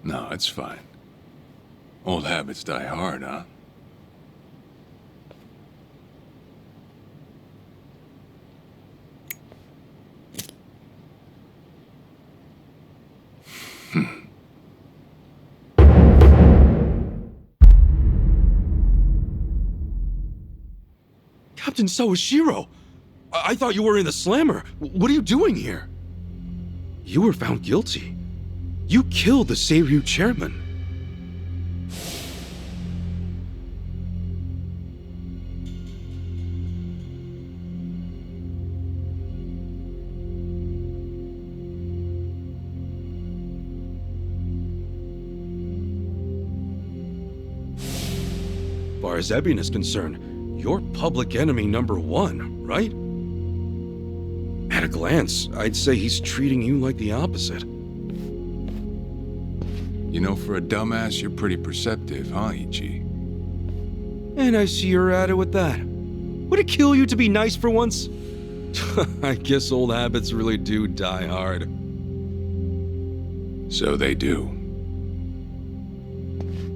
No, it's fine. Old habits die hard, huh? Captain Sawashiro! I thought you were in the slammer. What are you doing here? You were found guilty. You killed the Seiryu chairman. As far as Ebion is concerned, you're public enemy #1, right? At a glance, I'd say he's treating you like the opposite. You know, for a dumbass, you're pretty perceptive, huh, Ichi? And I see you're at it with that. Would it kill you to be nice for once? I guess old habits really do die hard. So they do.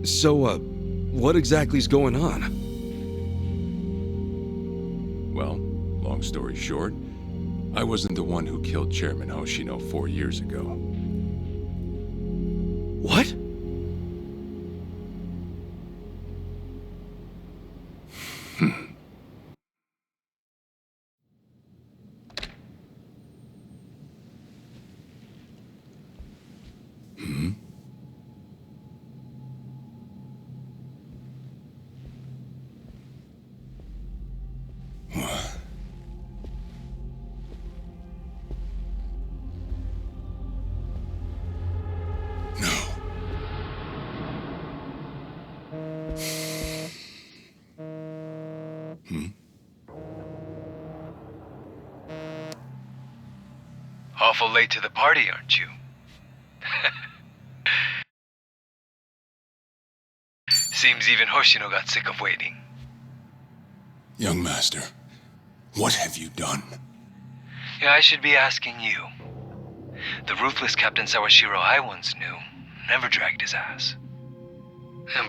So, what exactly's going on? Well, long story short, I wasn't the one who killed Chairman Hoshino 4 years ago. What? Awful late to the party, aren't you? Seems even Hoshino got sick of waiting. Young master, what have you done? Yeah, I should be asking you. The ruthless Captain Sawashiro I once knew never dragged his ass.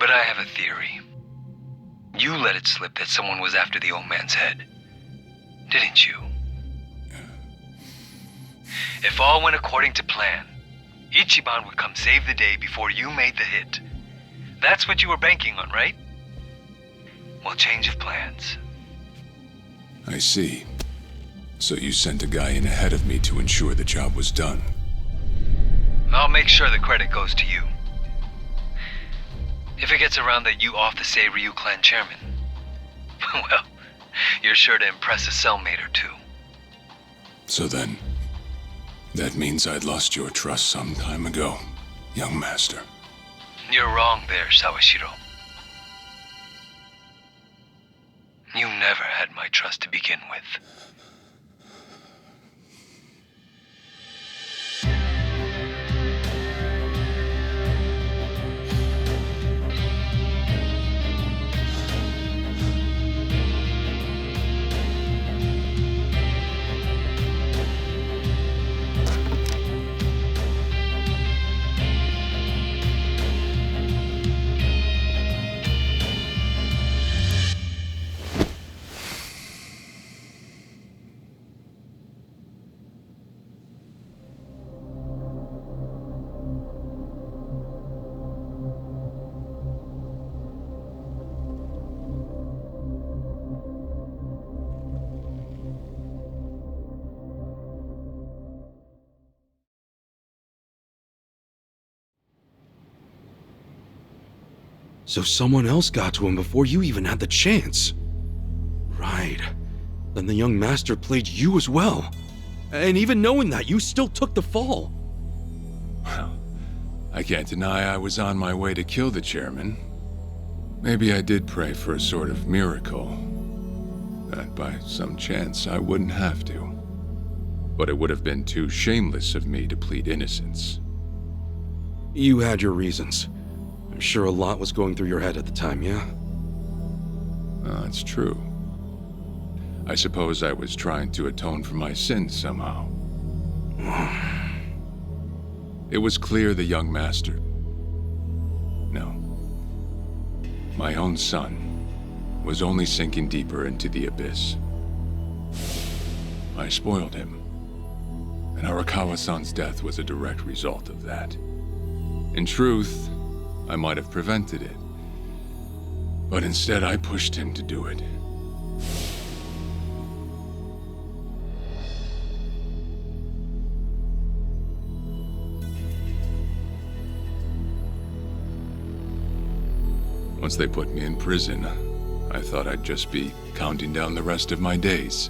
But I have a theory. You let it slip that someone was after the old man's head, didn't you? If all went according to plan, Ichiban would come save the day before you made the hit. That's what you were banking on, right? Well, change of plans. I see. So you sent a guy in ahead of me to ensure the job was done. I'll make sure the credit goes to you. If it gets around that you off the Seiryu clan chairman, well, you're sure to impress a cellmate or two. So then, that means I'd lost your trust some time ago, young master. You're wrong there, Sawashiro. You never had my trust to begin with. So someone else got to him before you even had the chance. Right. Then the young master played you as well. And even knowing that, you still took the fall. Well, I can't deny I was on my way to kill the chairman. Maybe I did pray for a sort of miracle. That by some chance I wouldn't have to. But it would have been too shameless of me to plead innocence. You had your reasons. I'm sure a lot was going through your head at the time, yeah? That's true. I suppose I was trying to atone for my sins somehow. It was clear the young master, My own son was only sinking deeper into the abyss. I spoiled him, and Arakawa-san's death was a direct result of that. In truth, I might have prevented it, but instead I pushed him to do it. Once they put me in prison, I thought I'd just be counting down the rest of my days.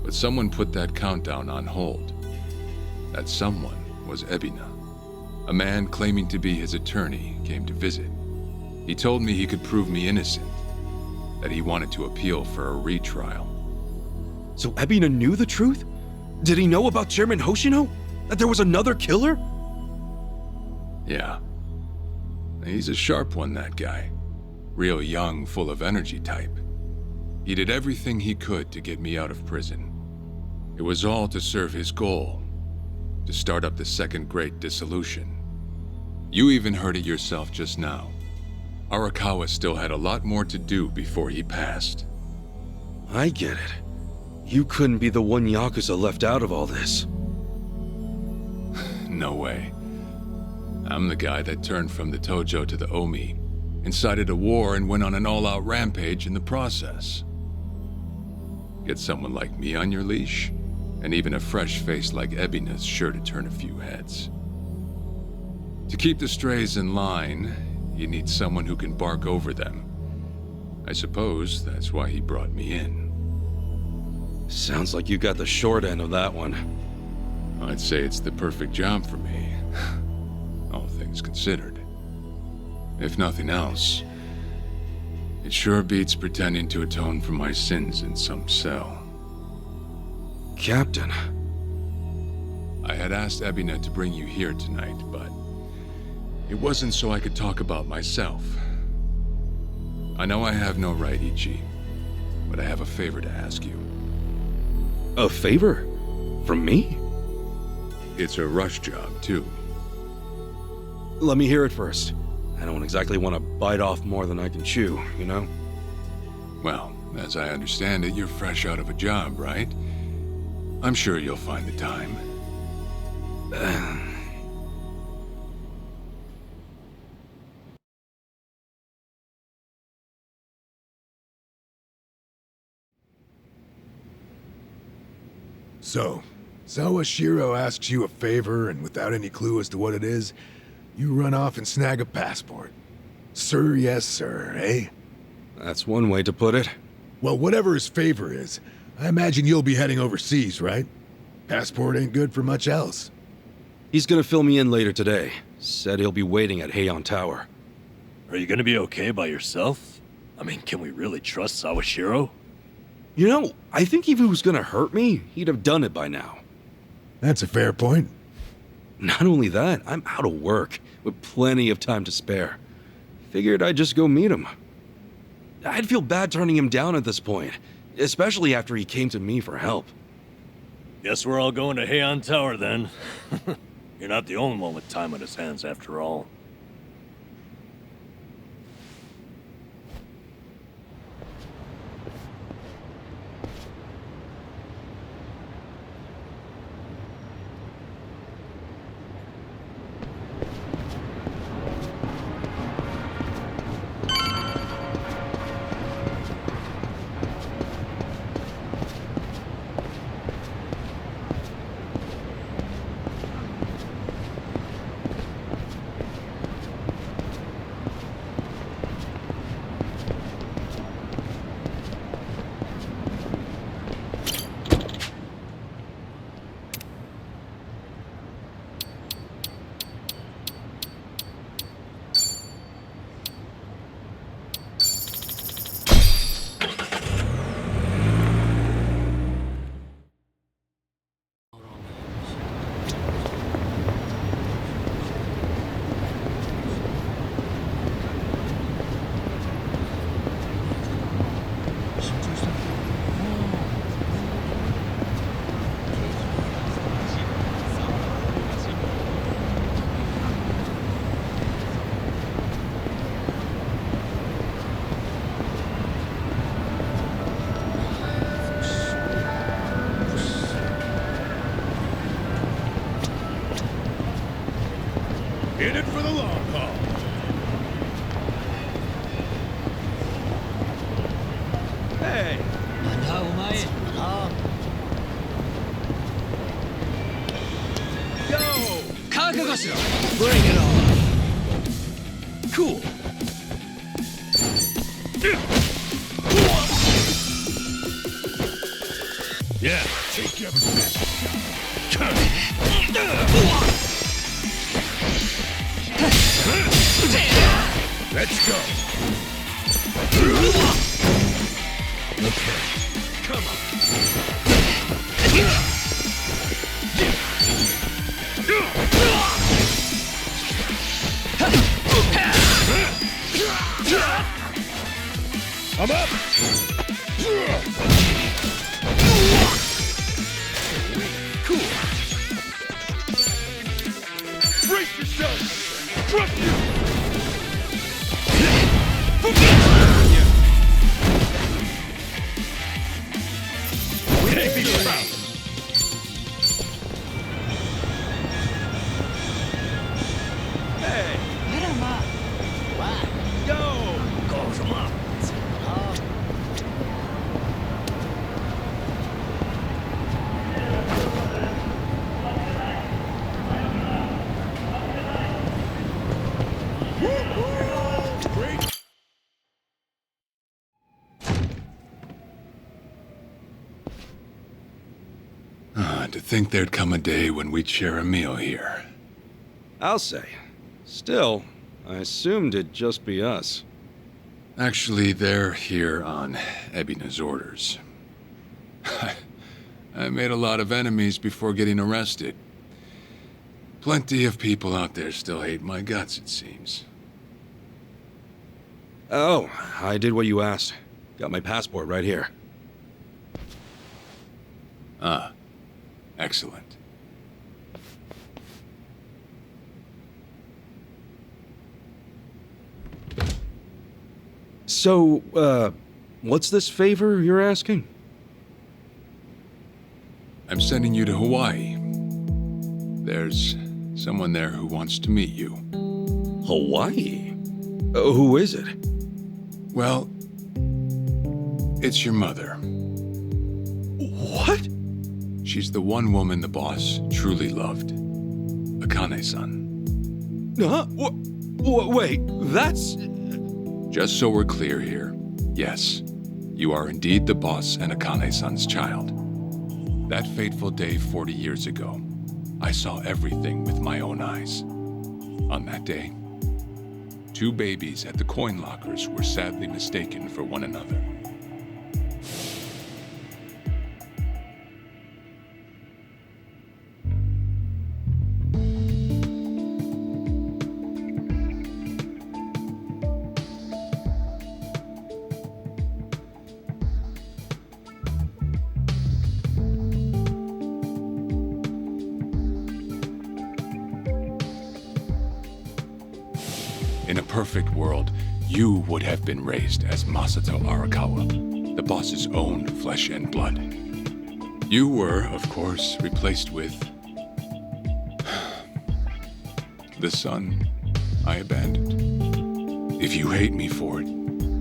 But someone put that countdown on hold. That someone was Ebina. A man claiming to be his attorney came to visit. He told me he could prove me innocent, that he wanted to appeal for a retrial. So Ebina knew the truth? Did he know about Chairman Hoshino? That there was another killer? Yeah. He's a sharp one, that guy. Real young, full of energy type. He did everything he could to get me out of prison. It was all to serve his goal, to start up the Second Great Dissolution. You even heard it yourself just now. Arakawa still had a lot more to do before he passed. I get it. You couldn't be the one yakuza left out of all this. No way. I'm the guy that turned from the Tojo to the Omi, incited a war and went on an all-out rampage in the process. Get someone like me on your leash, and even a fresh face like Ebina's sure to turn a few heads. To keep the strays in line, you need someone who can bark over them. I suppose that's why he brought me in. Sounds like you got the short end of that one. I'd say it's the perfect job for me, all things considered. If nothing else, it sure beats pretending to atone for my sins in some cell. Captain. I had asked Ebina to bring you here tonight, but it wasn't so I could talk about myself. I know I have no right, Ichi, but I have a favor to ask you. A favor? From me? It's a rush job, too. Let me hear it first. I don't exactly want to bite off more than I can chew, you know? Well, as I understand it, you're fresh out of a job, right? I'm sure you'll find the time. So, Sawashiro asks you a favor, and without any clue as to what it is, you run off and snag a passport. Sir, yes, sir, eh? That's one way to put it. Well, whatever his favor is, I imagine you'll be heading overseas, right? Passport ain't good for much else. He's gonna fill me in later today. Said he'll be waiting at Heian Tower. Are you gonna be okay by yourself? I mean, can we really trust Sawashiro? You know, I think if he was gonna hurt me, he'd have done it by now. That's a fair point. Not only that, I'm out of work, with plenty of time to spare. Figured I'd just go meet him. I'd feel bad turning him down at this point, especially after he came to me for help. Guess we're all going to Heian Tower then. You're not the only one with time on his hands after all. In it for the long haul. Hey! Yo! Bring it on. Cool. Yeah, take everything. Let's go. Okay, come on. I'm up. Cool. Brace yourself. Trust you. Can't be proud. Hey! Yo! Calls him up. Great. To think there'd come a day when we'd share a meal here. I'll say. Still, I assumed it'd just be us. Actually, they're here on Ebina's orders. I made a lot of enemies before getting arrested. Plenty of people out there still hate my guts, it seems. Oh, I did what you asked. Got my passport right here. Ah, excellent. So, what's this favor you're asking? I'm sending you to Hawaii. There's someone there who wants to meet you. Hawaii? Who is it? Well, it's your mother. What? She's the one woman the boss truly loved. Akane-san. Huh? Wait, that's... Just so we're clear here, yes, you are indeed the boss and Akane-san's child. That fateful day 40 years ago, I saw everything with my own eyes. On that day, 2 babies at the coin lockers were sadly mistaken for one another. In a perfect world, you would have been raised as Masato Arakawa, the boss's own flesh and blood. You were, of course, replaced with... the son I abandoned. If you hate me for it,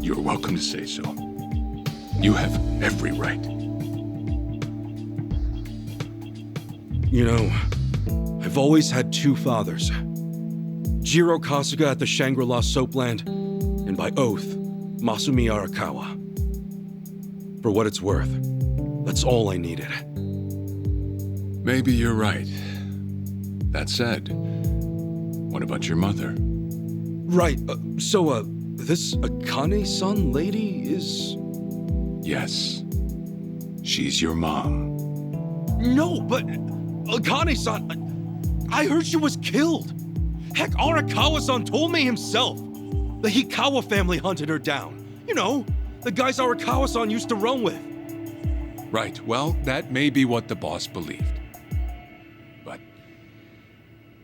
you're welcome to say so. You have every right. You know, I've always had 2 fathers. Jiro Kasuga at the Shangri-La Soapland, and by oath, Masumi Arakawa. For what it's worth, that's all I needed. Maybe you're right. That said, what about your mother? Right, so, this Akane-san lady is... Yes. She's your mom. No, but Akane-san, I heard she was killed. Heck, Arakawa-san told me himself. The Hikawa family hunted her down. You know, the guys Arakawa-san used to run with. Right, well, that may be what the boss believed. But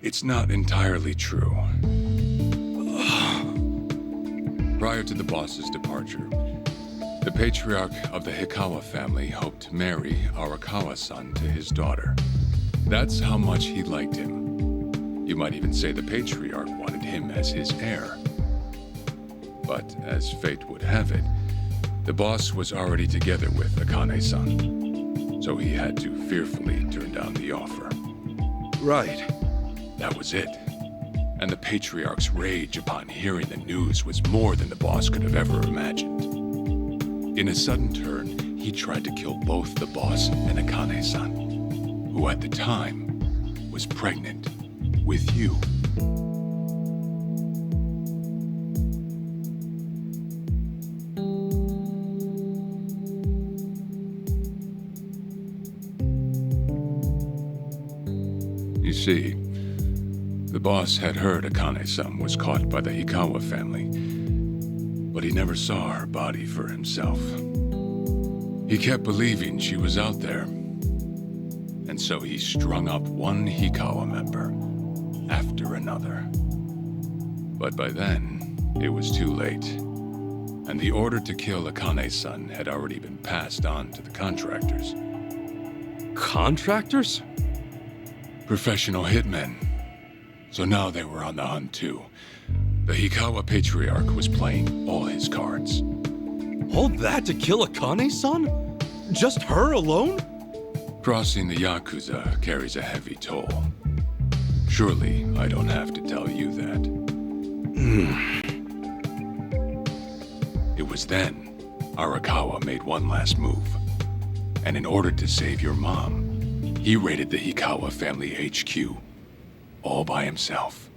it's not entirely true. Prior to the boss's departure, the patriarch of the Hikawa family hoped to marry Arakawa-san to his daughter. That's how much he liked him. You might even say the Patriarch wanted him as his heir. But as fate would have it, the boss was already together with Akane-san, so he had to fearfully turn down the offer. Right. That was it. And the Patriarch's rage upon hearing the news was more than the boss could have ever imagined. In a sudden turn, he tried to kill both the boss and Akane-san, who at the time was pregnant with you. You see, the boss had heard Akane-san was caught by the Hikawa family, but he never saw her body for himself. He kept believing she was out there, and so he strung up one Hikawa member after another. But by then, it was too late, and the order to kill Akane-san had already been passed on to the contractors. Contractors? Professional hitmen. So now they were on the hunt too. The Hikawa Patriarch was playing all his cards. All that to kill Akane-san? Just her alone? Crossing the yakuza carries a heavy toll. Surely I don't have to tell you that. It was then Arakawa made one last move. And in order to save your mom, he raided the Hikawa family HQ, all by himself.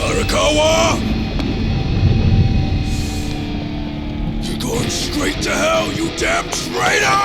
Arakawa! You're going straight to hell, you damn traitor!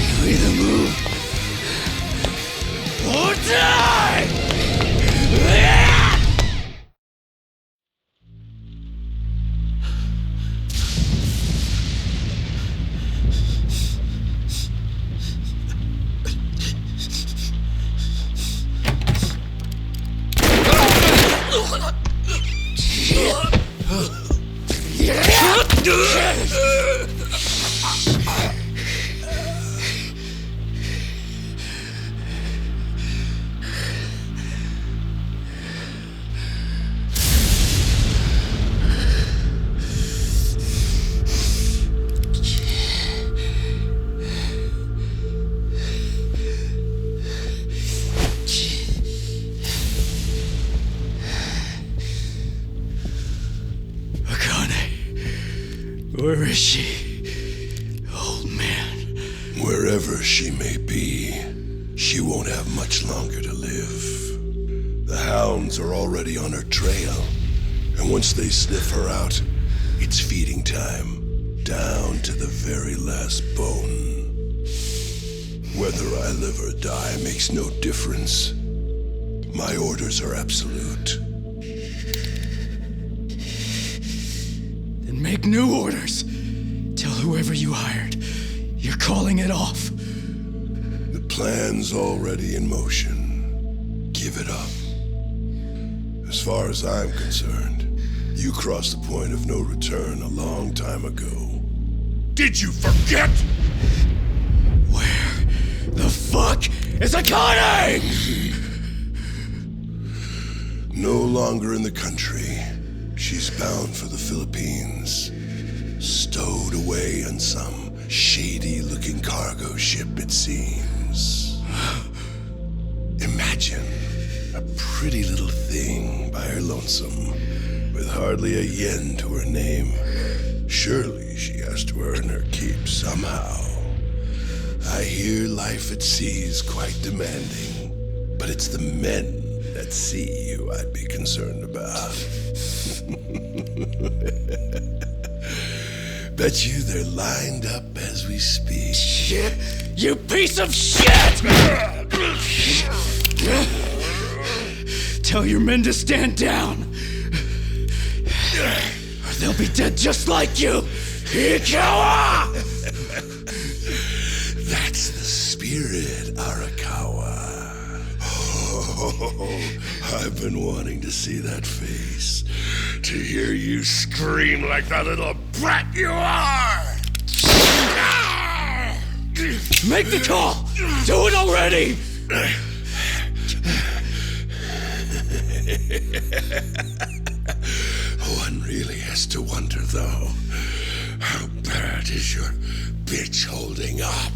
You either move or die! Where is she? Old man. Wherever she may be, she won't have much longer to live. The hounds are already on her trail, and once they sniff her out, it's feeding time, down to the very last bone. Whether I live or die makes no difference. My orders are absolute. Then make new orders. Tell whoever you hired, you're calling it off. The plan's already in motion. Give it up. As far as I'm concerned, you crossed the point of no return a long time ago. Did you forget? Where the fuck is Akane? No longer in the country. She's bound for the Philippines. Stowed away on some shady-looking cargo ship, it seems. imagine a pretty little thing by her lonesome, with hardly a yen to her name. Surely she has to earn her keep somehow. I hear life at sea is quite demanding, but it's the men at sea who I'd be concerned about. Bet you they're lined up as we speak. Shit! You piece of shit! Tell your men to stand down, or they'll be dead just like you! Ikawa! That's the spirit, Arakawa. Oh, I've been wanting to see that face, to hear you scream like the little brat you are! Make the call! Do it already! One really has to wonder, though, how bad is your bitch holding up?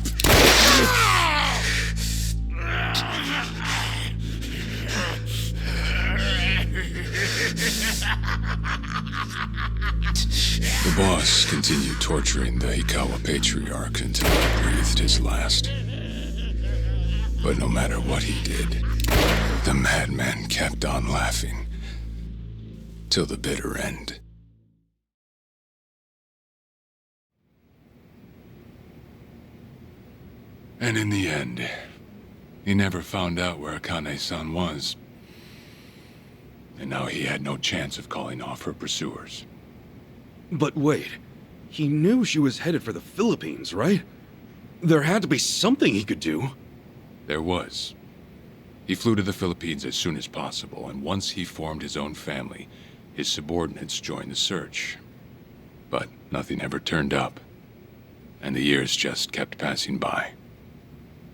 The boss continued torturing the Hikawa patriarch until he breathed his last. But no matter what he did, the madman kept on laughing. Till the bitter end. And in the end, he never found out where Akane-san was. And now he had no chance of calling off her pursuers. But wait, he knew she was headed for the Philippines, right? There had to be something he could do. There was. He flew to the Philippines as soon as possible, and once he formed his own family, his subordinates joined the search. But nothing ever turned up, and the years just kept passing by.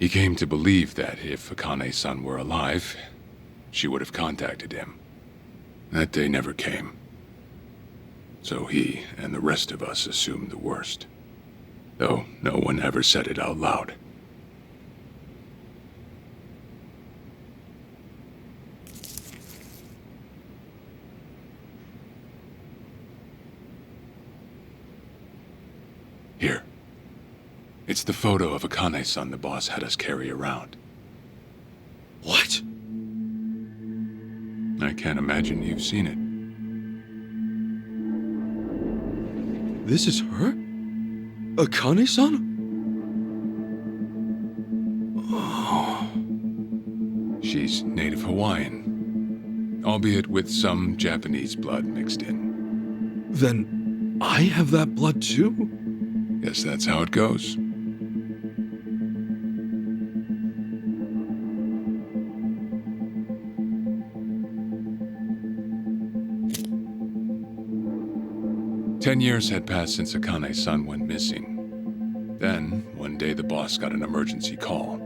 He came to believe that if Akane-san were alive, she would have contacted him. That day never came. So he and the rest of us assumed the worst, though no one ever said it out loud. Here. It's the photo of Akane-san the boss had us carry around. What? I can't imagine you've seen it. This is her? Akane-san? Oh. She's native Hawaiian, albeit with some Japanese blood mixed in. Then I have that blood too? Guess that's how it goes. Ten years had passed since Akane-san went missing. Then, one day the boss got an emergency call.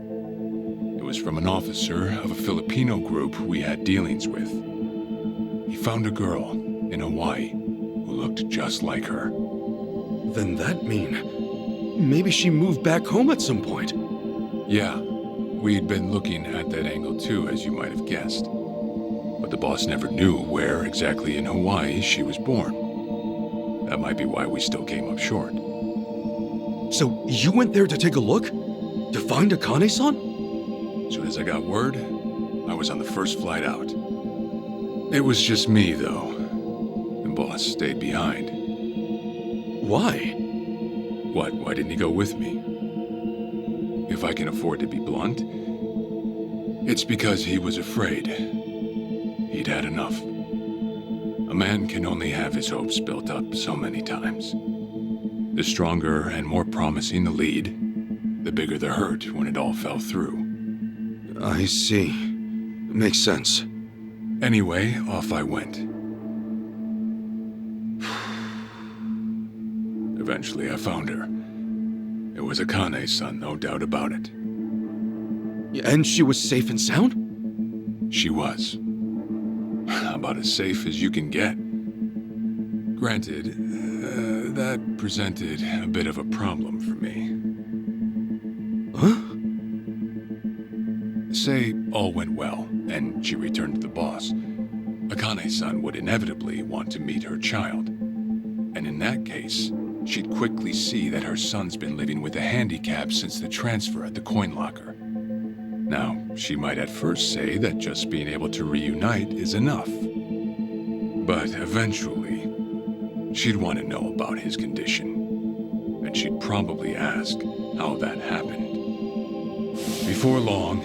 It was from an officer of a Filipino group we had dealings with. He found a girl in Hawaii who looked just like her. Then that mean maybe she moved back home at some point. Yeah, we'd been looking at that angle too, as you might have guessed. But the boss never knew where exactly in Hawaii she was born. That might be why we still came up short. So you went there to take a look? To find Akane-san? As soon as I got word, I was on the first flight out. It was just me, though. The boss stayed behind. Why? What? Why didn't he go with me? If I can afford to be blunt, it's because he was afraid. He'd had enough. A man can only have his hopes built up so many times. The stronger and more promising the lead, the bigger the hurt when it all fell through. I see. Makes sense. Anyway, off I went. Eventually I found her. It was Akane's-san, no doubt about it. And she was safe and sound? She was. About as safe as you can get. Granted, that presented a bit of a problem for me. Huh? Say all went well, and she returned to the boss, Akane-san would inevitably want to meet her child. And in that case, she'd quickly see that her son's been living with a handicap since the transfer at the coin locker. Now, she might at first say that just being able to reunite is enough. But eventually, she'd want to know about his condition. And she'd probably ask how that happened. Before long,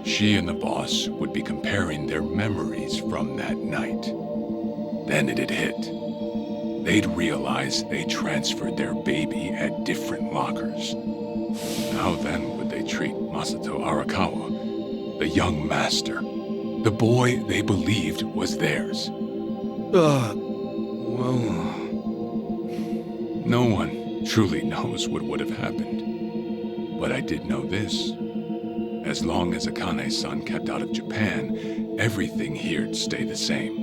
she and the boss would be comparing their memories from that night. Then it'd hit. They'd realize they transferred their baby at different lockers. How then would they treat Masato Arakawa, the young master, the boy they believed was theirs? Well... No one truly knows what would have happened. But I did know this. As long as Akane-san kept out of Japan, everything here'd stay the same.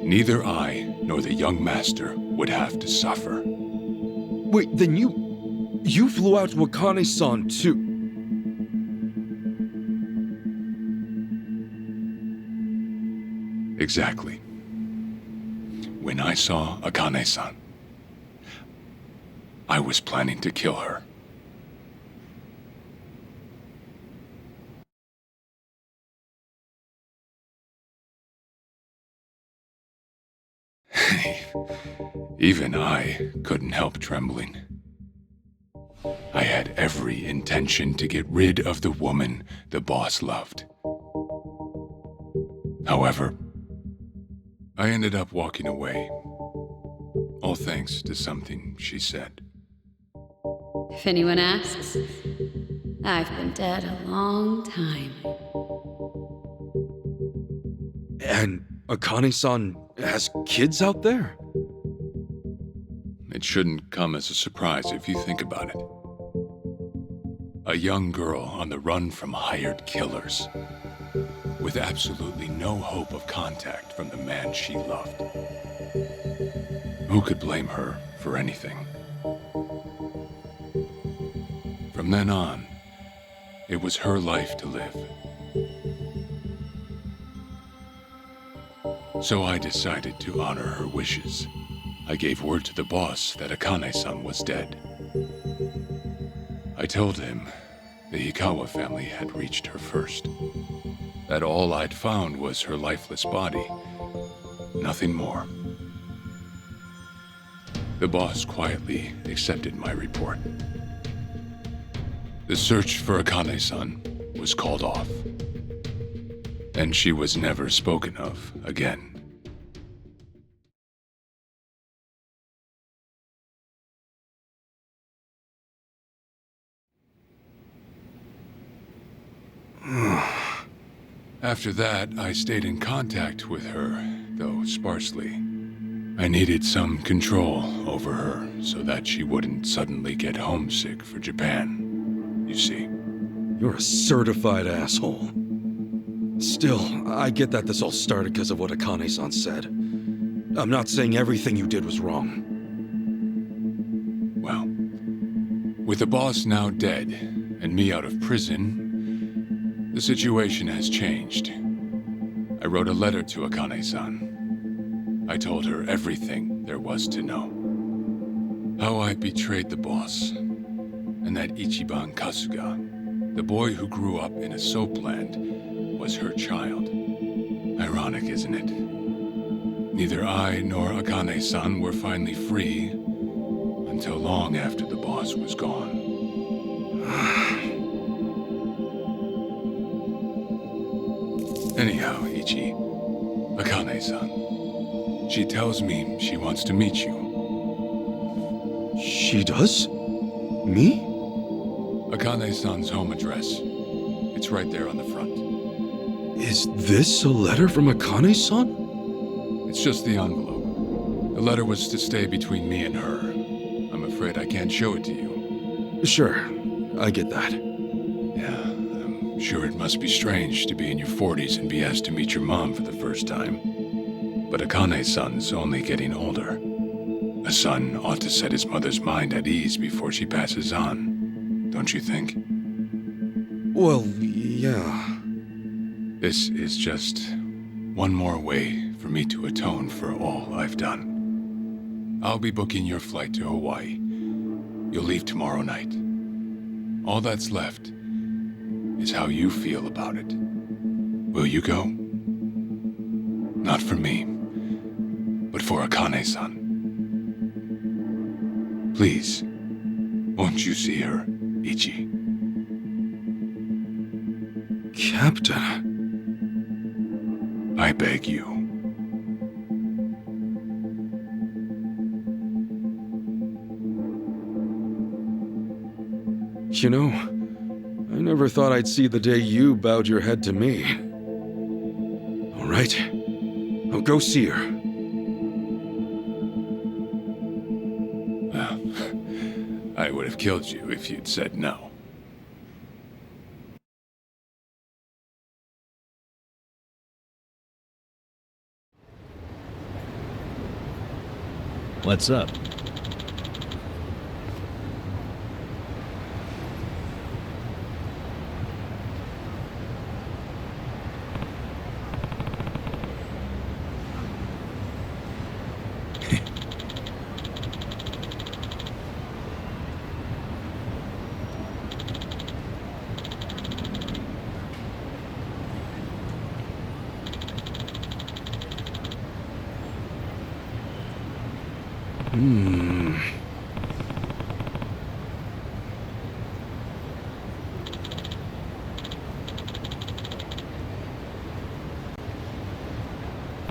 Neither I nor the young master would have to suffer. Wait, then you flew out to Akane-san too? Exactly. When I saw Akane-san, I was planning to kill her. Even I couldn't help trembling. I had every intention to get rid of the woman the boss loved. However, I ended up walking away, all thanks to something she said. If anyone asks, I've been dead a long time. And Akane-san has kids out there? It shouldn't come as a surprise if you think about it. A young girl on the run from hired killers, with absolutely no hope of contact from the man she loved. Who could blame her for anything? From then on, it was her life to live. So I decided to honor her wishes. I gave word to the boss that Akane-san was dead. I told him the Hikawa family had reached her first. That all I'd found was her lifeless body. Nothing more. The boss quietly accepted my report. The search for Akane-san was called off. And she was never spoken of again. After that, I stayed in contact with her, though sparsely. I needed some control over her so that she wouldn't suddenly get homesick for Japan, you see. You're a certified asshole. Still, I get that this all started because of what Akane-san said. I'm not saying everything you did was wrong. Well, with the boss now dead and me out of prison, the situation has changed. I wrote a letter to Akane-san. I told her everything there was to know. How I betrayed the boss, and that Ichiban Kasuga, the boy who grew up in a soapland, was her child. Ironic, isn't it? Neither I nor Akane-san were finally free until long after the boss was gone. Anyhow, Ichi, Akane-san, she tells me she wants to meet you. She does? Me? Akane-san's home address. It's right there on the front. Is this a letter from Akane-san? It's just the envelope. The letter was to stay between me and her. I'm afraid I can't show it to you. Sure, I get that. Yeah, I'm sure it must be strange to be in your 40s and be asked to meet your mom for the first time. But Akane-san's only getting older. A son ought to set his mother's mind at ease before she passes on, don't you think? Well, yeah. This is just one more way for me to atone for all I've done. I'll be booking your flight to Hawaii. You'll leave tomorrow night. All that's left is how you feel about it. Will you go? Not for me, but for Akane-san. Please, won't you see her, Ichi? Captain. I beg you. You know, I never thought I'd see the day you bowed your head to me. All right, I'll go see her. Well, I would have killed you if you'd said no. What's up?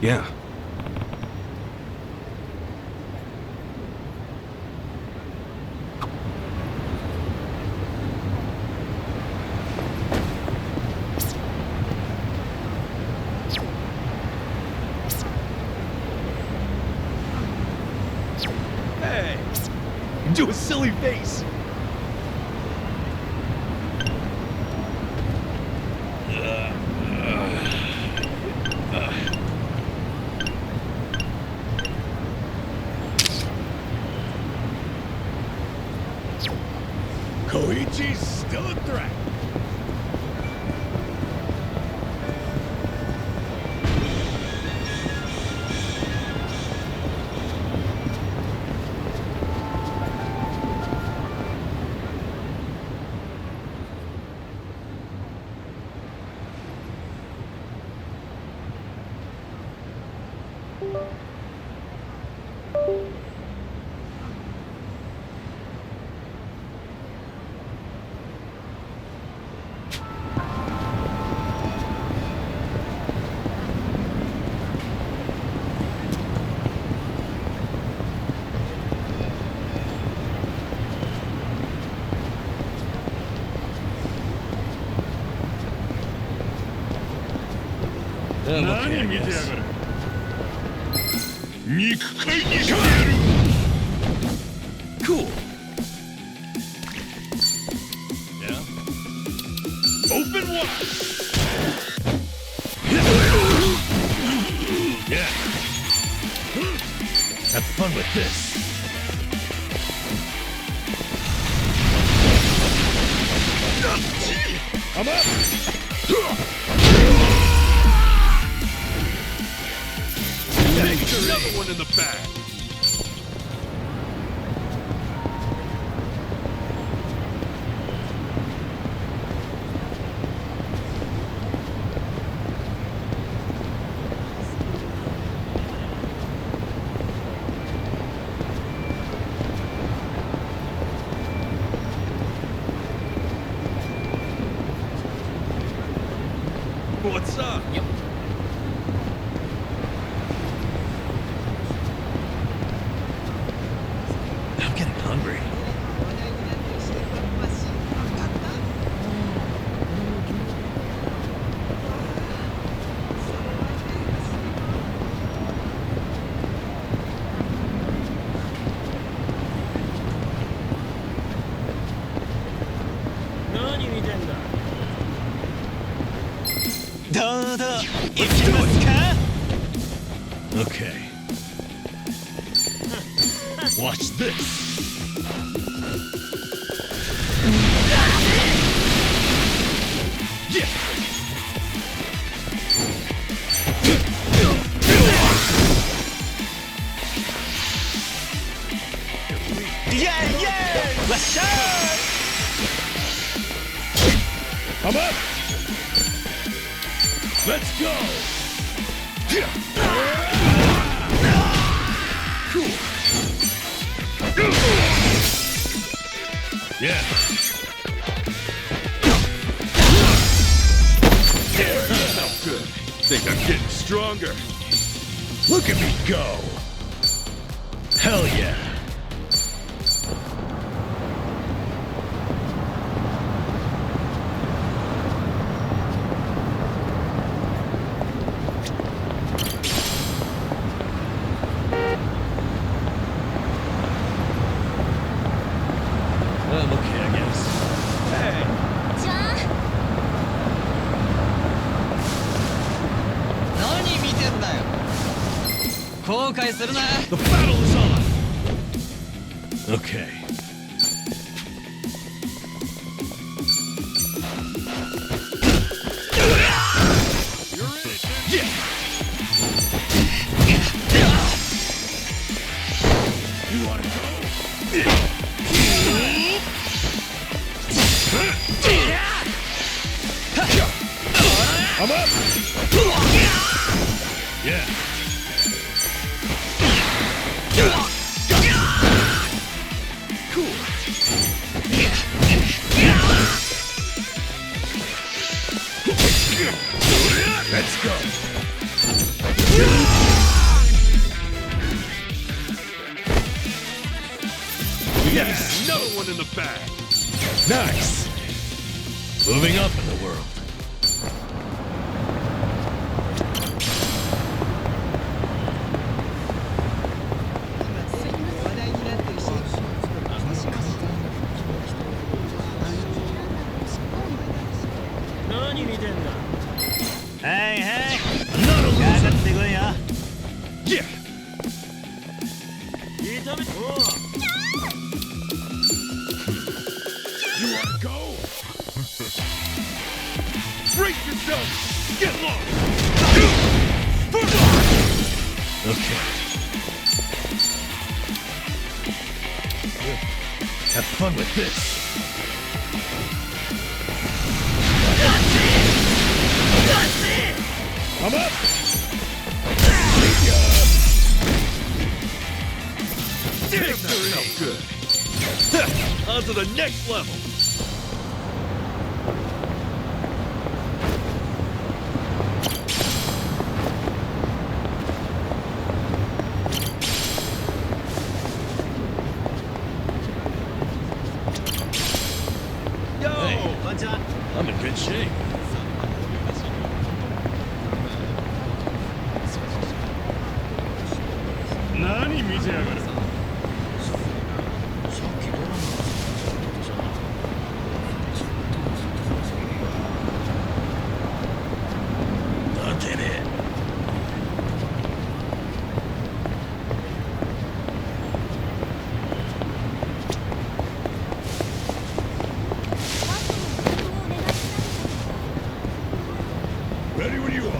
Yeah. Hey! Do a silly face! Koichi's still a threat. Okay, I guess. Cool. Yeah? Open wide! Yeah. Have fun with this. I'm up! Another one in the bag. What's up? Yep. I'm getting hungry. Okay. Watch this. Yeah. I'm up! Let's go! Yeah. Felt good. Think I'm getting stronger. Look at me go! Hell yeah! I'm okay, I guess. Hey! じゃあ何見てんだよ後悔するな The battle is on! Okay. You're in it! Yeah! You wanna go? I'm up! Yeah. Cool. Let's go! Yes! Another one in the bag! Nice! Moving up in the world. Hey, hey! Another loser! かかってこいよ Yeah! You wanna go? Brace yourself! Get low! Okay. Have fun with this. I'm up! Damn, that felt good. On to the next level. Hey, I'm in good shape. Nani見せやがる? Ready when you are.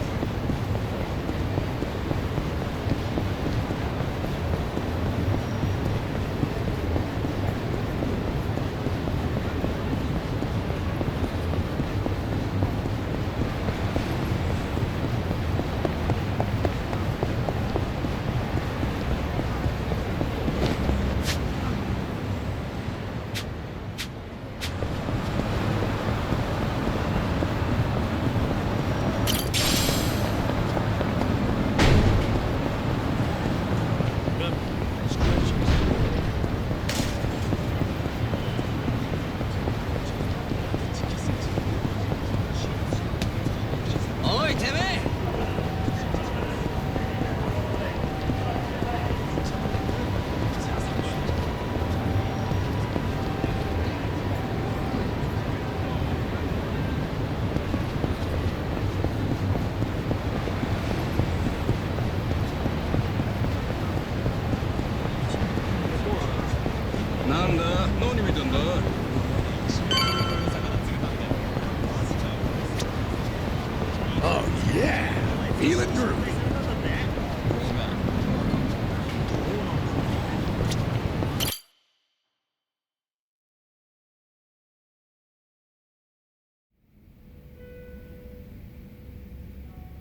Oh yeah! Feel it groovy.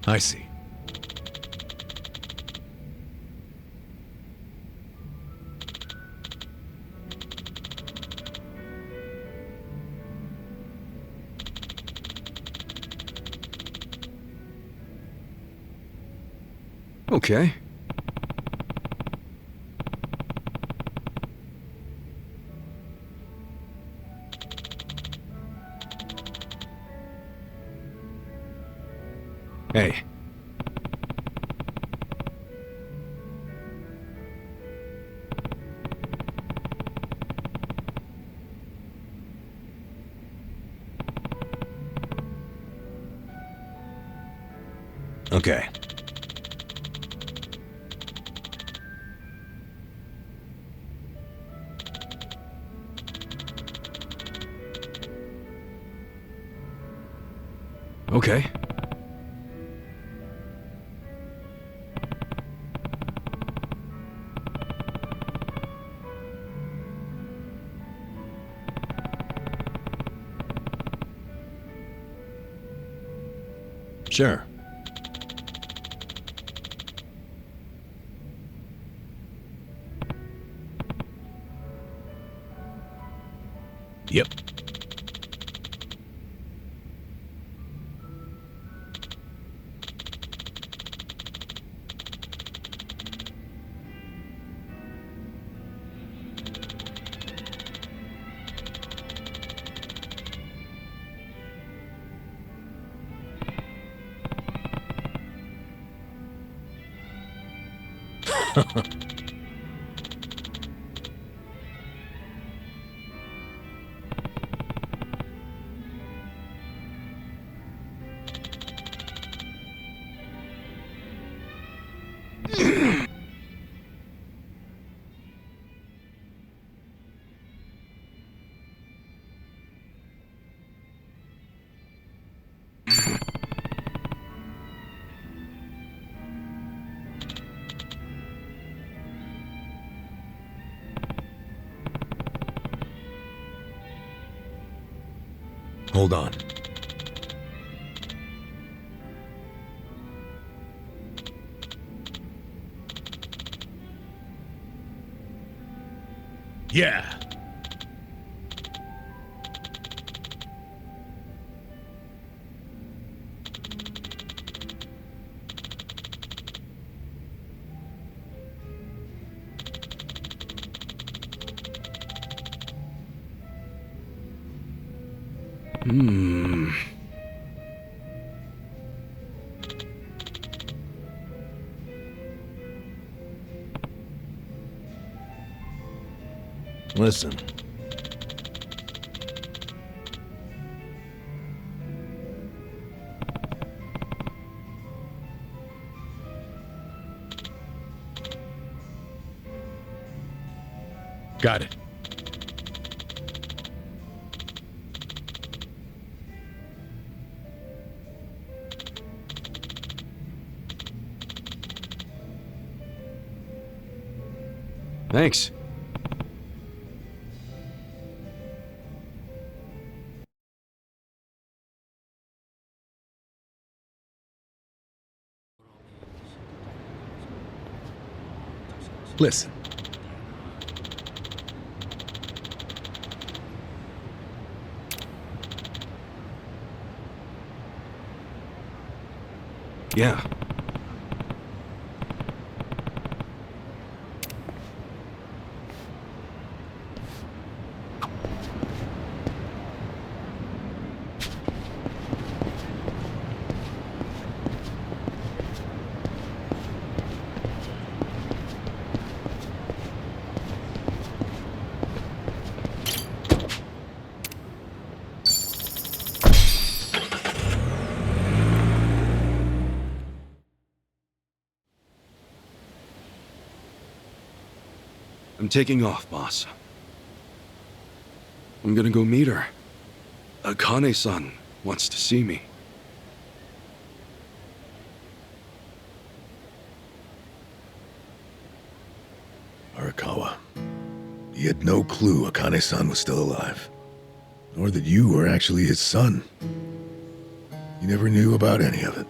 I see. Okay. Hey. Okay. Okay. Sure. Yep. Hold on. Yeah. Hmm. Listen. Got it. Thanks. Listen. Yeah. I'm taking off, boss. I'm gonna go meet her. Akane-san wants to see me. Arakawa. He had no clue Akane-san was still alive. Nor that you were actually his son. He never knew about any of it.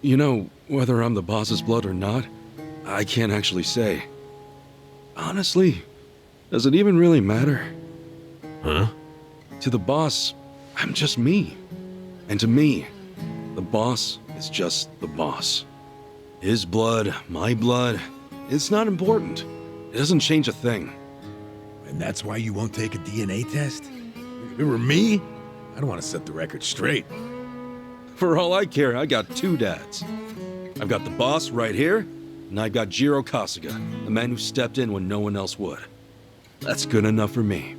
You know, whether I'm the boss's blood or not, I can't actually say. Honestly, does it even really matter? Huh? To the boss, I'm just me. And to me, the boss is just the boss. His blood, my blood, it's not important. It doesn't change a thing. And that's why you won't take a DNA test? If it were me, I'd want to set the record straight. For all I care, I got two dads. I've got the boss right here, and I've got Jiro Kasuga, the man who stepped in when no one else would. That's good enough for me.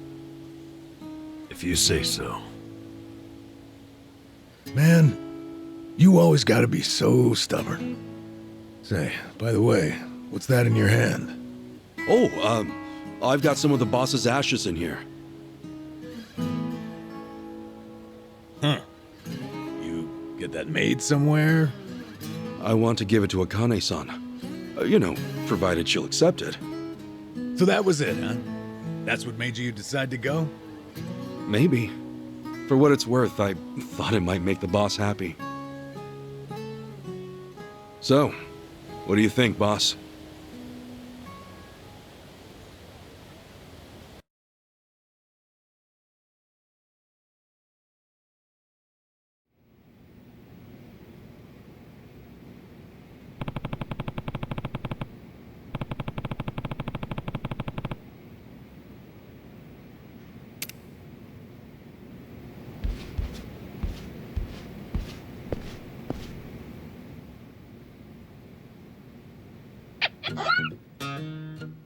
If you say so. Man, you always gotta be so stubborn. Say, by the way, what's that in your hand? Oh, I've got some of the boss's ashes in here. Huh. You get that made somewhere? I want to give it to Akane-san. You know, provided she'll accept it. So that was it, huh? That's what made you decide to go? Maybe. For what it's worth, I thought it might make the boss happy. So, what do you think, boss?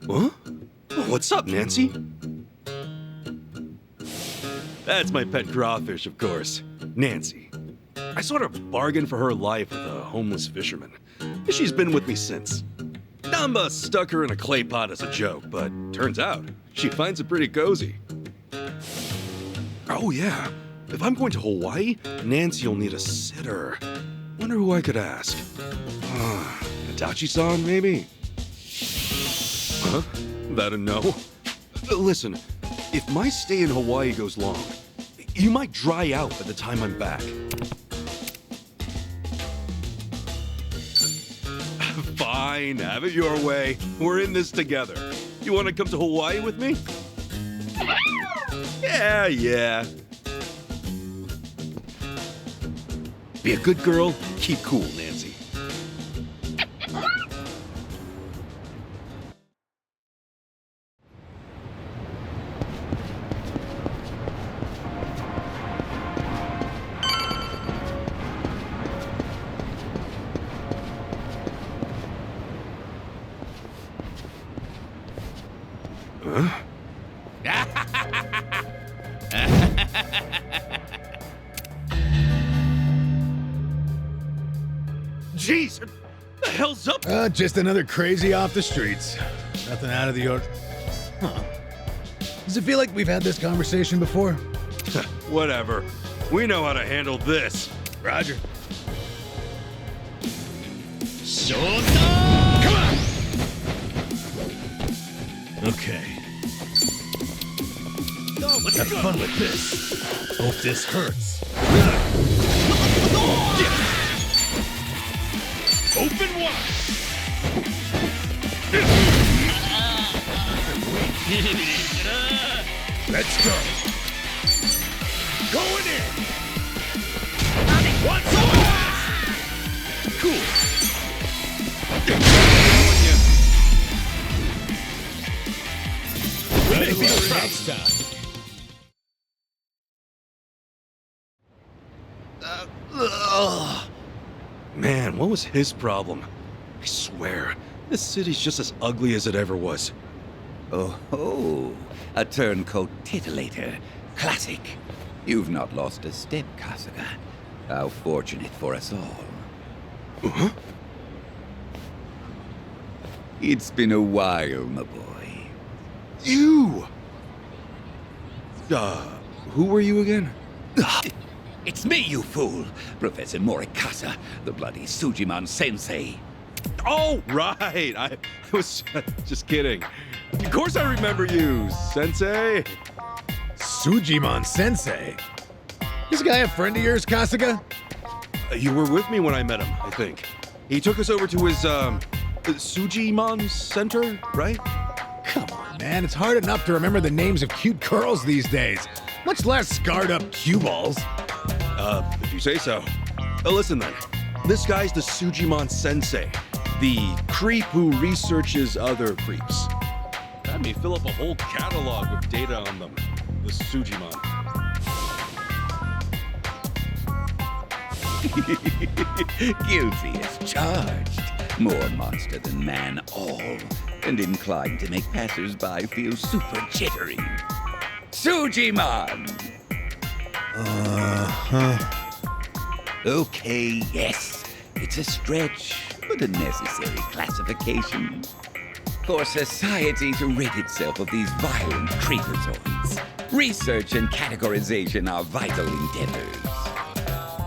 Huh? Oh, what's up, Nancy? That's my pet crawfish, of course. Nancy. I sort of bargained for her life with a homeless fisherman. She's been with me since. Namba stuck her in a clay pot as a joke, but turns out she finds it pretty cozy. Oh yeah, if I'm going to Hawaii, Nancy'll need a sitter. Wonder who I could ask. Itachi-san, maybe? Huh? That a no? Listen, if my stay in Hawaii goes long, you might dry out by the time I'm back. Fine, have it your way. We're in this together. You want to come to Hawaii with me? Yeah. Be a good girl, keep cool, Nancy. Huh? Jeez, what the hell's up? Just another crazy off the streets. Nothing out of the ordinary. Huh. Does it feel like we've had this conversation before? Whatever. We know how to handle this. Roger. Come on! Okay. Let's have fun with this. Hope this hurts. Open wide! Let's go. Going in. What's up? Cool. Maybe next time. Man, what was his problem? I swear, this city's just as ugly as it ever was. Oh, a turncoat titillator. Classic. You've not lost a step, Kasuga. How fortunate for us all. Huh? It's been a while, my boy. You! Who were you again? It's me, you fool! Professor Morikasa, the bloody Sujiman sensei. Oh, right! I was just kidding. Of course I remember you, Sensei! Sujiman Sensei? This guy a friend of yours, Kasuga? You were with me when I met him, I think. He took us over to his, Sujimon Center, right? Come on, man. It's hard enough to remember the names of cute girls these days, much less scarred up cue balls. If you say so. Listen then. This guy's the Sujimon Sensei, the creep who researches other creeps. Had me fill up a whole catalog with data on them. The Sujimon. Guilty as charged. More monster than man all, and inclined to make passers-by feel super jittery. Sujimon! Okay, yes. It's a stretch, but a necessary classification. For society to rid itself of these violent creepazoids, research and categorization are vital endeavors.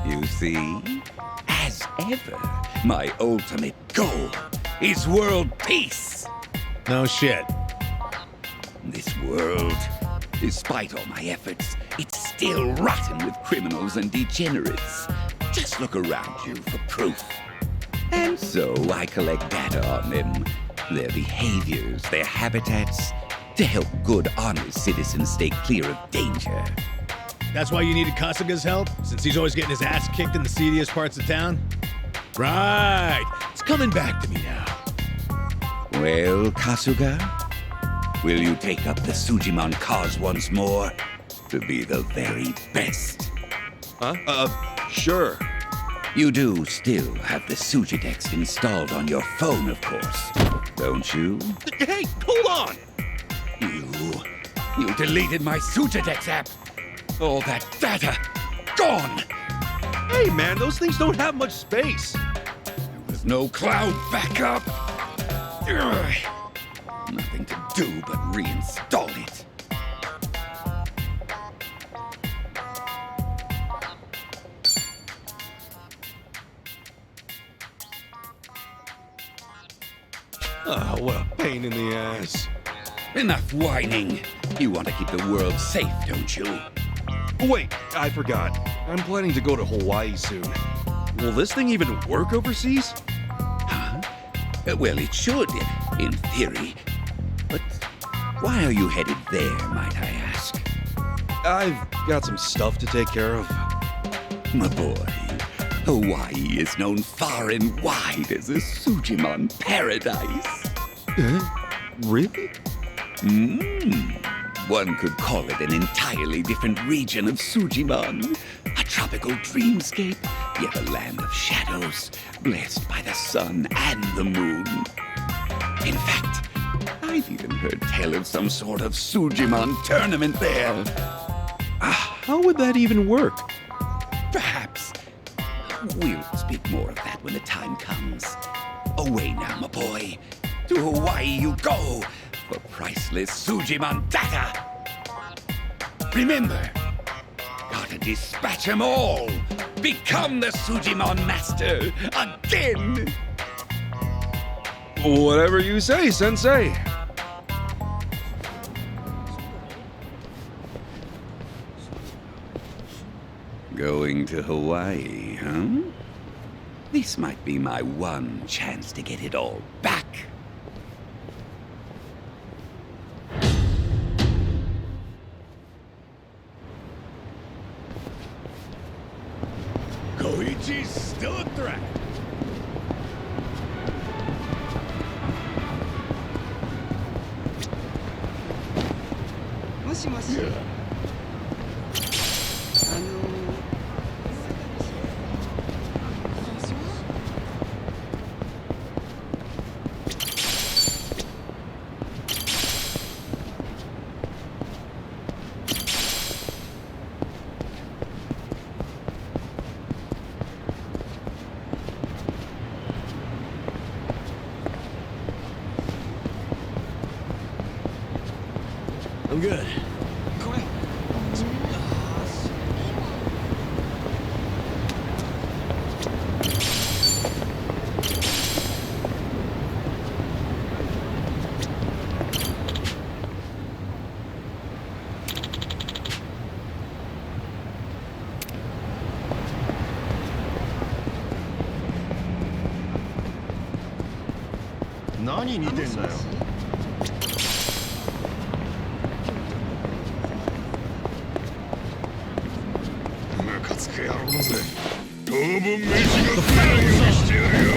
You see, as ever, my ultimate goal is world peace. No shit. This world, despite all my efforts, it's still rotten with criminals and degenerates. Just look around you for proof. And so I collect data on them, their behaviors, their habitats, to help good, honest citizens stay clear of danger. That's why you needed Kasuga's help, since he's always getting his ass kicked in the seediest parts of town? Right. It's coming back to me now. Well, Kasuga, will you take up the Sujimon cause once more to be the very best? Huh? Sure. You do still have the Sujidex installed on your phone, of course, don't you? Hey, hold on! You deleted my Sujidex app. All that data, gone! Hey man, those things don't have much space. There was no cloud backup. Ugh. Nothing to do but reinstall it. Oh, what a pain in the ass. Enough whining. You want to keep the world safe, don't you? Wait, I forgot. I'm planning to go to Hawaii soon. Will this thing even work overseas? Huh? Well, it should, in theory. But why are you headed there, might I ask? I've got some stuff to take care of. My boy, Hawaii is known far and wide as a Sujimon paradise. Really? One could call it an entirely different region of Sujimon. A tropical dreamscape, yet a land of shadows, blessed by the sun and the moon. In fact, I've even heard tell of some sort of Sujimon tournament there. How would that even work? Perhaps. We'll speak more of that when the time comes. Away now, my boy. To Hawaii you go for priceless Sujimon data. Remember, gotta dispatch 'em all. Become the Sujimon master again. Whatever you say, Sensei. Going to Hawaii, huh? This might be my one chance to get it all back. Koichi's still a threat. I'm good. 何見てんだよ。ムカつく野郎だぜ。当分飯が食えないようにしてやるよ。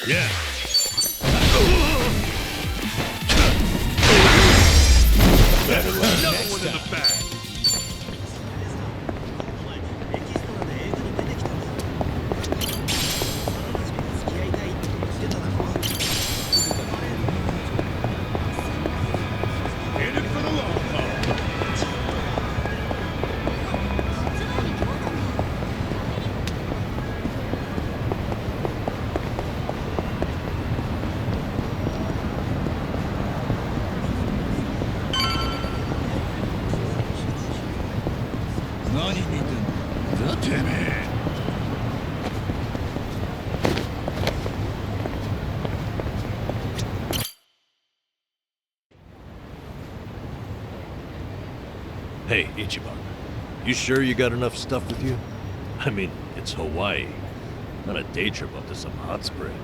Yeah. Another one in the bag. In it for the long haul. 何見てんだ。てめえ。Hey, Ichiban. You sure you got enough stuff with you? I mean, it's Hawaii. Not a day trip up to some hot spring.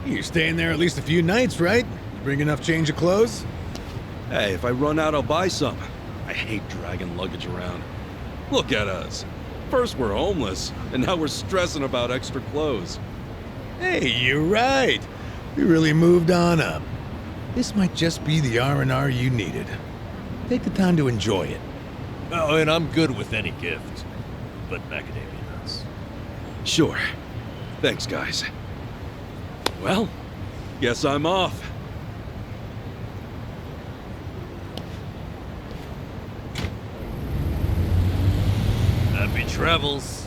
You're staying there at least a few nights, right? You bring enough change of clothes? Hey, if I run out, I'll buy some. I hate dragging luggage around. Look at us. First we're homeless, and now we're stressing about extra clothes. Hey, you're right. We really moved on up. This might just be the R&R you needed. Take the time to enjoy it. Oh, and I'm good with any gift. But macadamia nuts. Sure. Thanks, guys. Well, guess I'm off. Happy travels.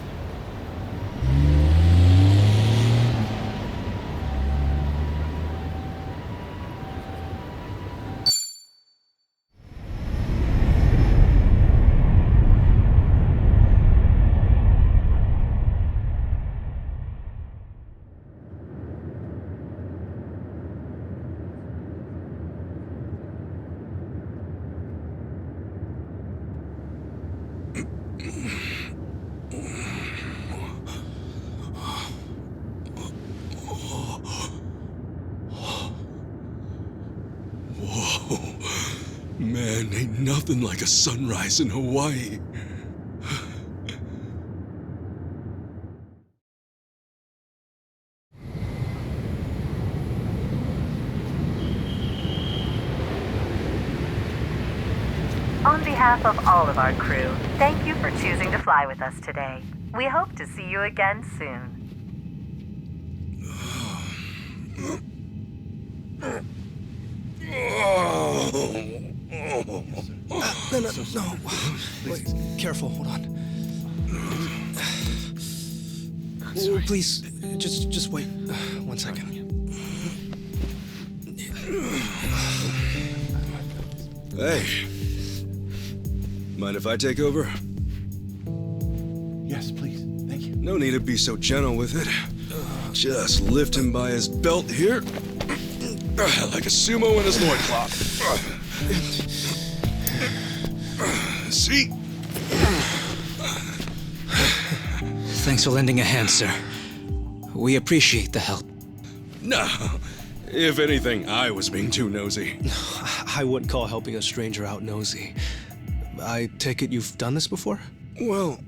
Man, ain't nothing like a sunrise in Hawaii. On behalf of all of our crew, thank you for choosing to fly with us today. We hope to see you again soon. No. Wait, careful, hold on. Oh, please, just wait 1 second. Hey. Mind if I take over? Yes, please. Thank you. No need to be so gentle with it. Just lift him by his belt here. Like a sumo in his loincloth. See? Thanks for lending a hand, sir. We appreciate the help. No. If anything, I was being too nosy. I wouldn't call helping a stranger out nosy. I take it you've done this before? Well,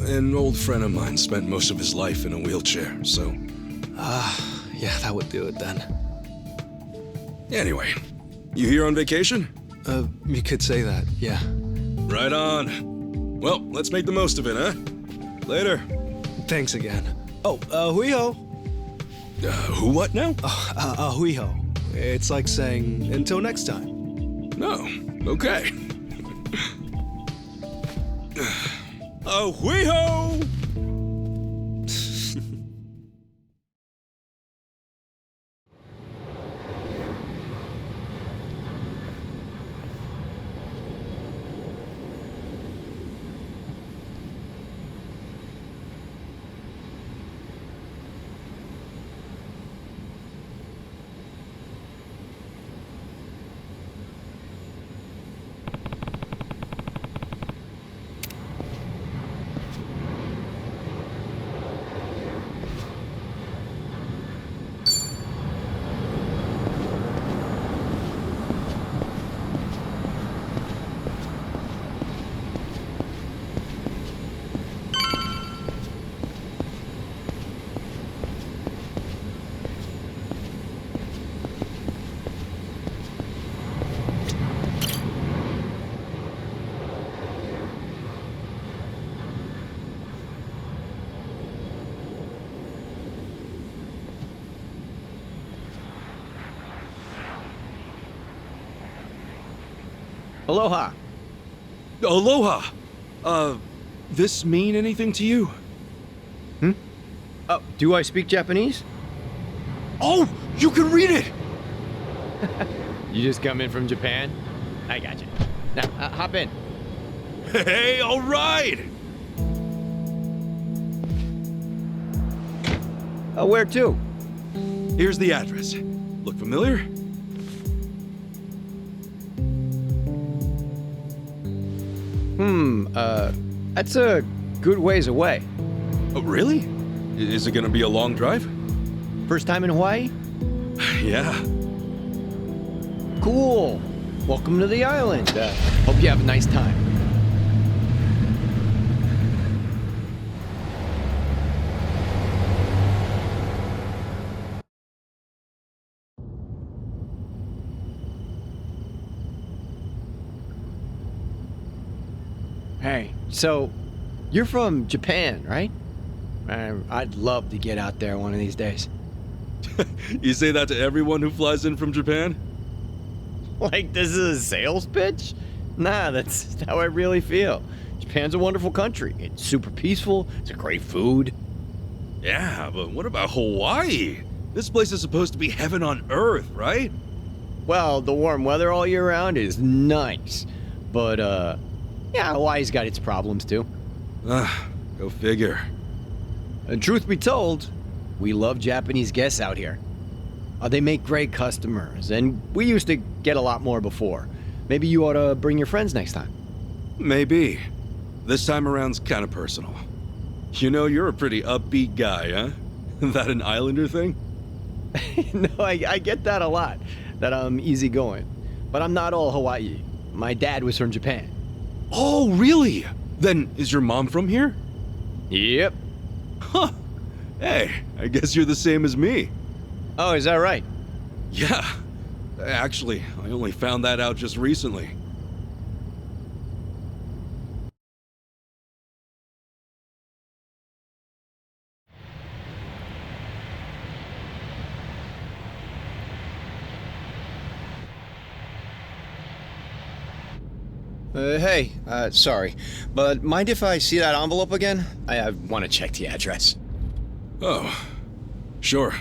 an old friend of mine spent most of his life in a wheelchair, so... Yeah, that would do it then. Anyway, you here on vacation? You could say that, yeah. Right on. Well, let's make the most of it, huh? Later. Thanks again. Oh, hui-ho. Who what now? Hui-ho. It's like saying, until next time. No, okay. Hui-ho! Aloha. Aloha! This mean anything to you? Oh, do I speak Japanese? Oh, you can read it! You just come in from Japan? I got you. Now, hop in. Hey, all right! Where to? Here's the address. Look familiar? That's a good ways away. Oh, really? Is it gonna be a long drive? First time in Hawaii? Yeah. Cool. Welcome to the island. Hope you have a nice time. Hey, so you're from Japan, right? I'd love to get out there one of these days. You say that to everyone who flies in from Japan? Like this is a sales pitch? Nah, that's how I really feel. Japan's a wonderful country. It's super peaceful. It's a great food. Yeah, but what about Hawaii? This place is supposed to be heaven on earth, right? Well, the warm weather all year round is nice. But, yeah, Hawaii's got its problems too. Go figure. And truth be told, we love Japanese guests out here. They make great customers, and we used to get a lot more before. Maybe you ought to bring your friends next time. Maybe. This time around's kind of personal. You know, you're a pretty upbeat guy, huh? That an Islander thing? No, I get that a lot, that I'm easygoing. But I'm not all Hawaii. My dad was from Japan. Oh, really? Then is your mom from here? Yep. Huh. Hey, I guess you're the same as me. Oh, is that right? Yeah. Actually, I only found that out just recently. Hey, sorry, but mind if I see that envelope again? I want to check the address. Oh, sure.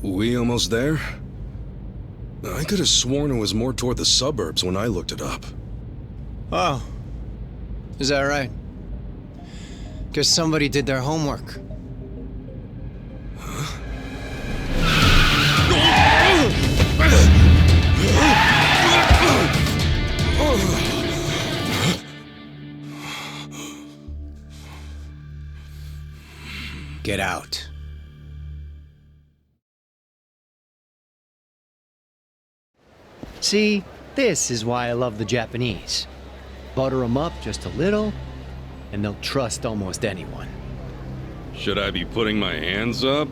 We almost there? I could have sworn it was more toward the suburbs when I looked it up. Oh, is that right? Guess somebody did their homework. Get out. See, this is why I love the Japanese. Butter them up just a little, and they'll trust almost anyone. Should I be putting my hands up?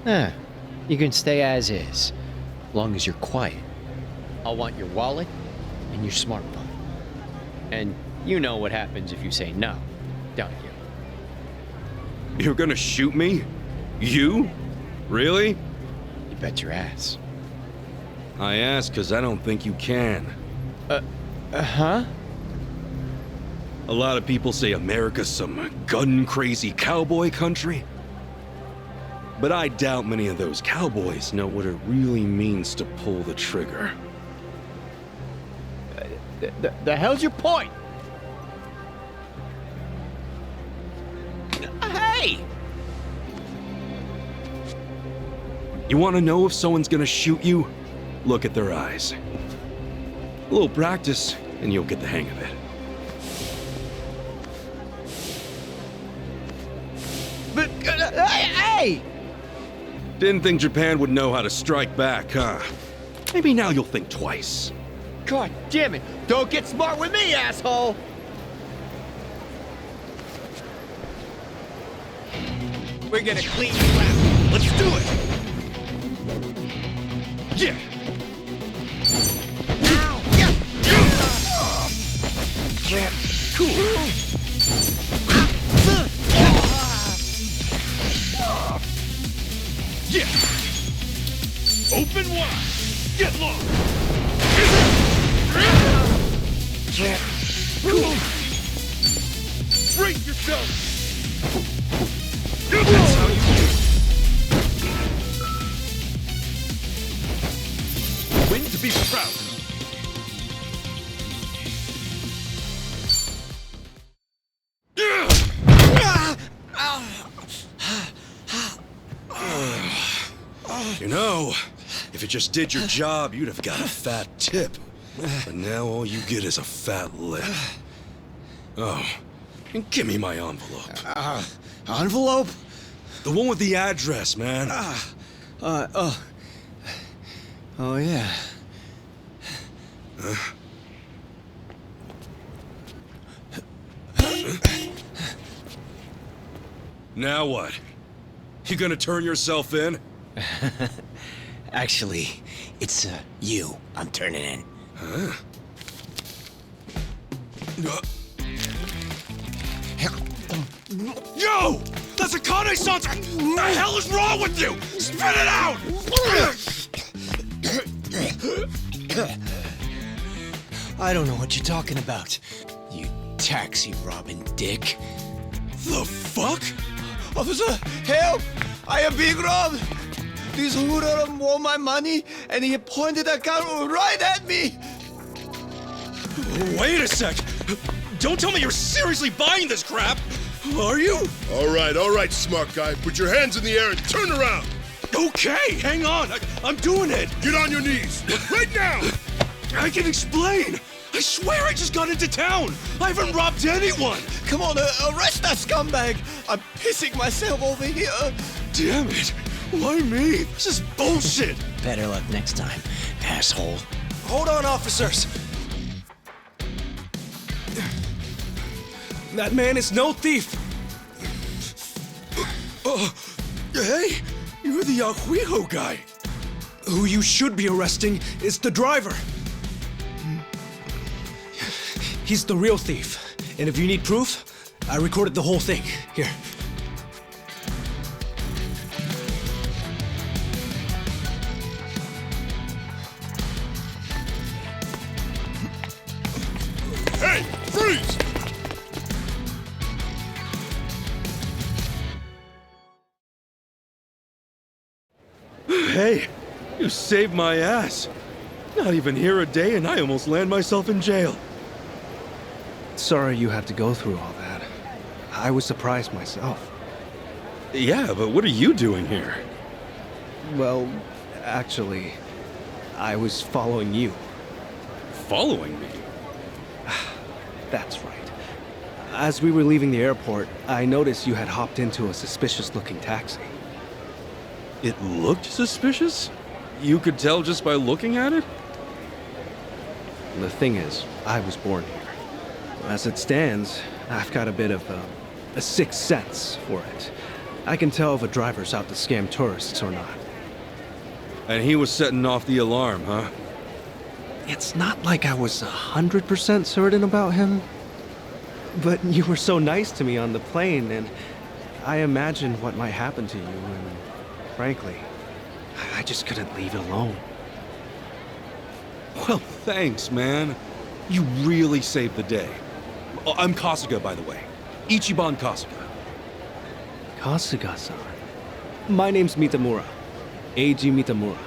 You can stay as is, long as you're quiet. I'll want your wallet and your smartphone. And you know what happens if you say no, don't you? You're gonna shoot me? You? Really? You bet your ass. I ask because I don't think you can. Huh? A lot of people say America's some gun-crazy cowboy country. But I doubt many of those cowboys know what it really means to pull the trigger. The hell's your point? Hey! You want to know if someone's gonna shoot you? Look at their eyes. A little practice, and you'll get the hang of it. But, hey! Didn't think Japan would know how to strike back, huh? Maybe now you'll think twice. God damn it! Don't get smart with me, asshole! We're gonna clean you out. Let's do it! Yeah! Ow! Yeah! Cool. Yeah! Open wide! Get lost! Brace yourself! That's how you win to be proud. You know, if it just did your job, you'd have got a fat tip. But now all you get is a fat lip. Oh, and give me my envelope. Envelope? The one with the address, man. Oh yeah. Now what? You gonna turn yourself in? Actually, it's you I'm turning in. Huh? Yo! That's a Kane-san! What the hell is wrong with you? Spit it out! I don't know what you're talking about, you taxi robbing dick. The fuck? Officer, help! I am being robbed! This hoodlum won my money and he pointed a gun right at me! Wait a sec! Don't tell me you're seriously buying this crap! Are you? All right, smart guy. Put your hands in the air and turn around. Okay, hang on. I'm doing it. Get on your knees. Right now. I can explain. I swear I just got into town. I haven't robbed anyone. Come on, arrest that scumbag! I'm pissing myself over here! Damn it! Why me? This is bullshit! Better luck next time, asshole. Hold on, officers! That man is no thief! Hey, you're the Yakuza guy. Who you should be arresting is the driver. He's the real thief. And if you need proof, I recorded the whole thing. Here. Hey, freeze! Hey, you saved my ass. Not even here a day and I almost land myself in jail. Sorry you had to go through all that. I was surprised myself. Yeah, but what are you doing here? Well, actually, I was following you. Following me? That's right. As we were leaving the airport, I noticed you had hopped into a suspicious-looking taxi. It looked suspicious? You could tell just by looking at it? The thing is, I was born here. As it stands, I've got a bit of a sixth sense for it. I can tell if a driver's out to scam tourists or not. And he was setting off the alarm, huh? It's not like I was 100% certain about him. But you were so nice to me on the plane, and I imagined what might happen to you, and frankly, I just couldn't leave it alone. Well, thanks, man. You really saved the day. Oh, I'm Kasuga, by the way. Ichiban Kasuga. Kasuga-san. My name's Mitamura. Eiji Mitamura.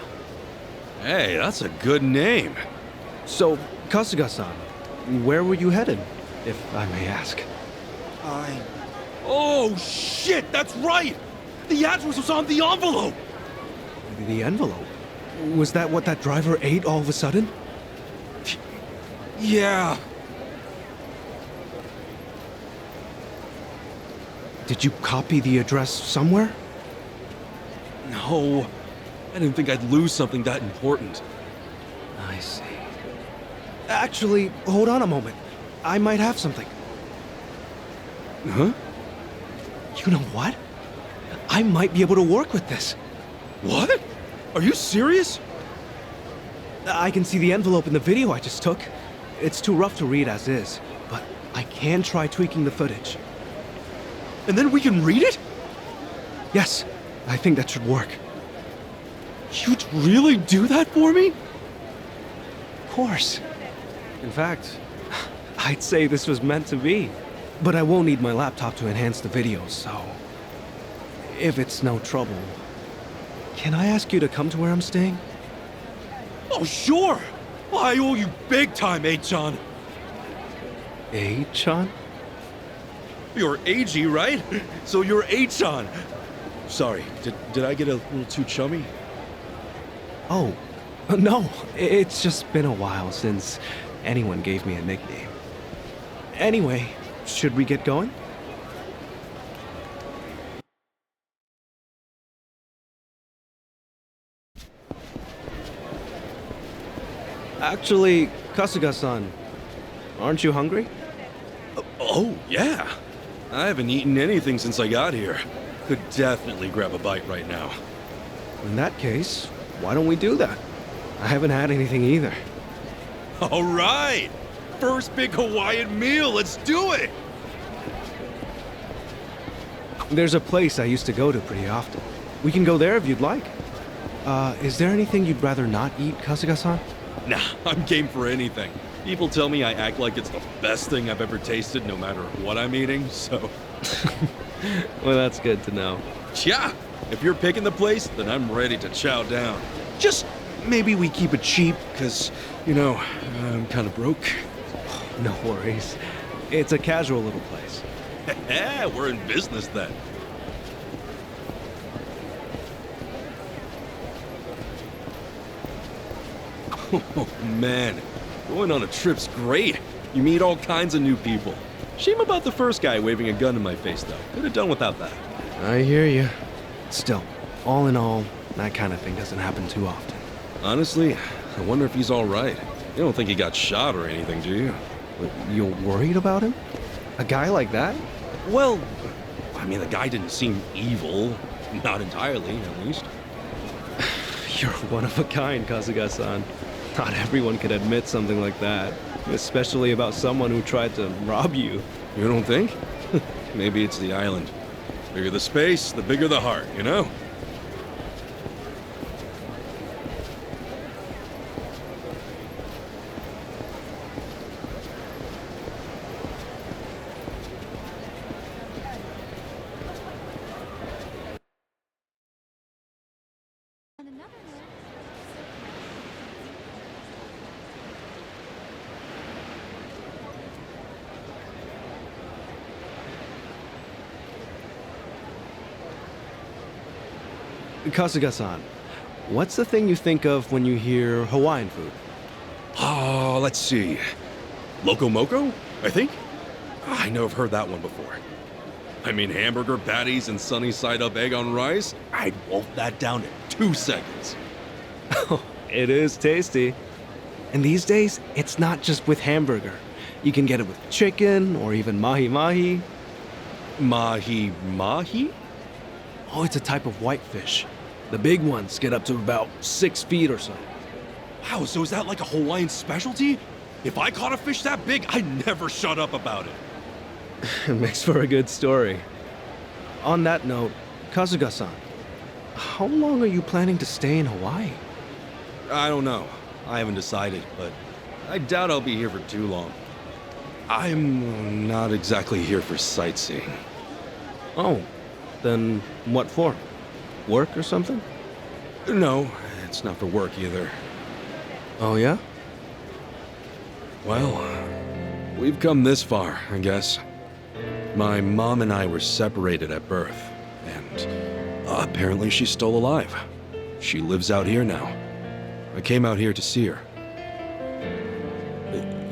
Hey, that's a good name. So, Kasuga-san, where were you headed, if I may ask? Oh, shit, that's right! The address was on the envelope! The envelope? Was that what that driver ate all of a sudden? Yeah. Did you copy the address somewhere? No. I didn't think I'd lose something that important. I see. Actually, hold on a moment. I might have something. Huh? You know what? I might be able to work with this. What? Are you serious? I can see the envelope in the video I just took. It's too rough to read as is, but I can try tweaking the footage. And then we can read it? Yes, I think that should work. You'd really do that for me? Of course. In fact, I'd say this was meant to be. But I won't need my laptop to enhance the videos, so... If it's no trouble, can I ask you to come to where I'm staying? Oh, sure! I owe you big time, Achan. Achan? You're AG, right? So you're Achan. Sorry, did I get a little too chummy? Oh, no. It's just been a while since anyone gave me a nickname. Anyway, should we get going? Actually, Kasuga-san, aren't you hungry? Oh, yeah. I haven't eaten anything since I got here. Could definitely grab a bite right now. In that case, why don't we do that? I haven't had anything either. All right! First big Hawaiian meal, let's do it! There's a place I used to go to pretty often. We can go there if you'd like. Is there anything you'd rather not eat, Kasuga-san? Nah, I'm game for anything. People tell me I act like it's the best thing I've ever tasted, no matter what I'm eating, so... Well, that's good to know. Yeah, if you're picking the place, then I'm ready to chow down. Just maybe we keep it cheap, because, you know, I'm kind of broke. No worries. It's a casual little place. Yeah, we're in business then. Oh, man. Going on a trip's great. You meet all kinds of new people. Shame about the first guy waving a gun in my face, though. Could have done without that. I hear you. Still, all in all, that kind of thing doesn't happen too often. Honestly, I wonder if he's all right. You don't think he got shot or anything, do you? But you're worried about him? A guy like that? Well, I mean, the guy didn't seem evil. Not entirely, at least. You're one of a kind, Kasuga-san. Not everyone could admit something like that, especially about someone who tried to rob you. You don't think? Maybe it's the island. Bigger the space, the bigger the heart, you know? Kasuga-san, what's the thing you think of when you hear Hawaiian food? Oh, let's see. Loco Moco, I think? I know I've heard that one before. I mean, hamburger patties and sunny side up egg on rice? I'd wolf that down in 2 seconds. Oh, it is tasty. And these days, it's not just with hamburger. You can get it with chicken or even mahi-mahi. Mahi-mahi? Oh, it's a type of whitefish. The big ones get up to about 6 feet or so. Wow, so is that like a Hawaiian specialty? If I caught a fish that big, I'd never shut up about it. It makes for a good story. On that note, Kasuga-san, how long are you planning to stay in Hawaii? I don't know. I haven't decided, but I doubt I'll be here for too long. I'm not exactly here for sightseeing. Oh, then what for? Work or something? No, it's not for work either. Oh, yeah? Well, we've come this far, I guess. My mom and I were separated at birth, and apparently she's still alive. She lives out here now. I came out here to see her.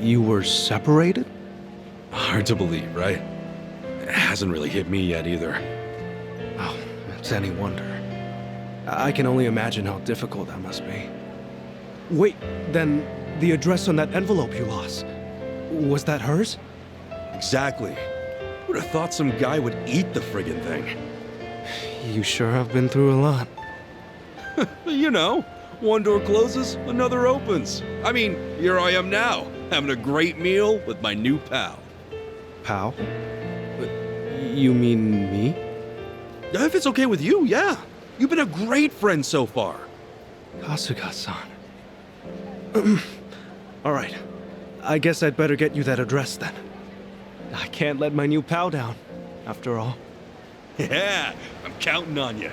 You were separated? Hard to believe, right? It hasn't really hit me yet either. Oh, it's any wonder. I can only imagine how difficult that must be. Wait, then the address on that envelope you lost, was that hers? Exactly. Would have thought some guy would eat the friggin' thing. You sure have been through a lot. You know, one door closes, another opens. I mean, here I am now, having a great meal with my new pal. Pal? You mean me? If it's okay with you, yeah. You've been a great friend so far. Kasuga-san. All right. I guess I'd better get you that address then. I can't let my new pal down, after all. Yeah, I'm counting on you.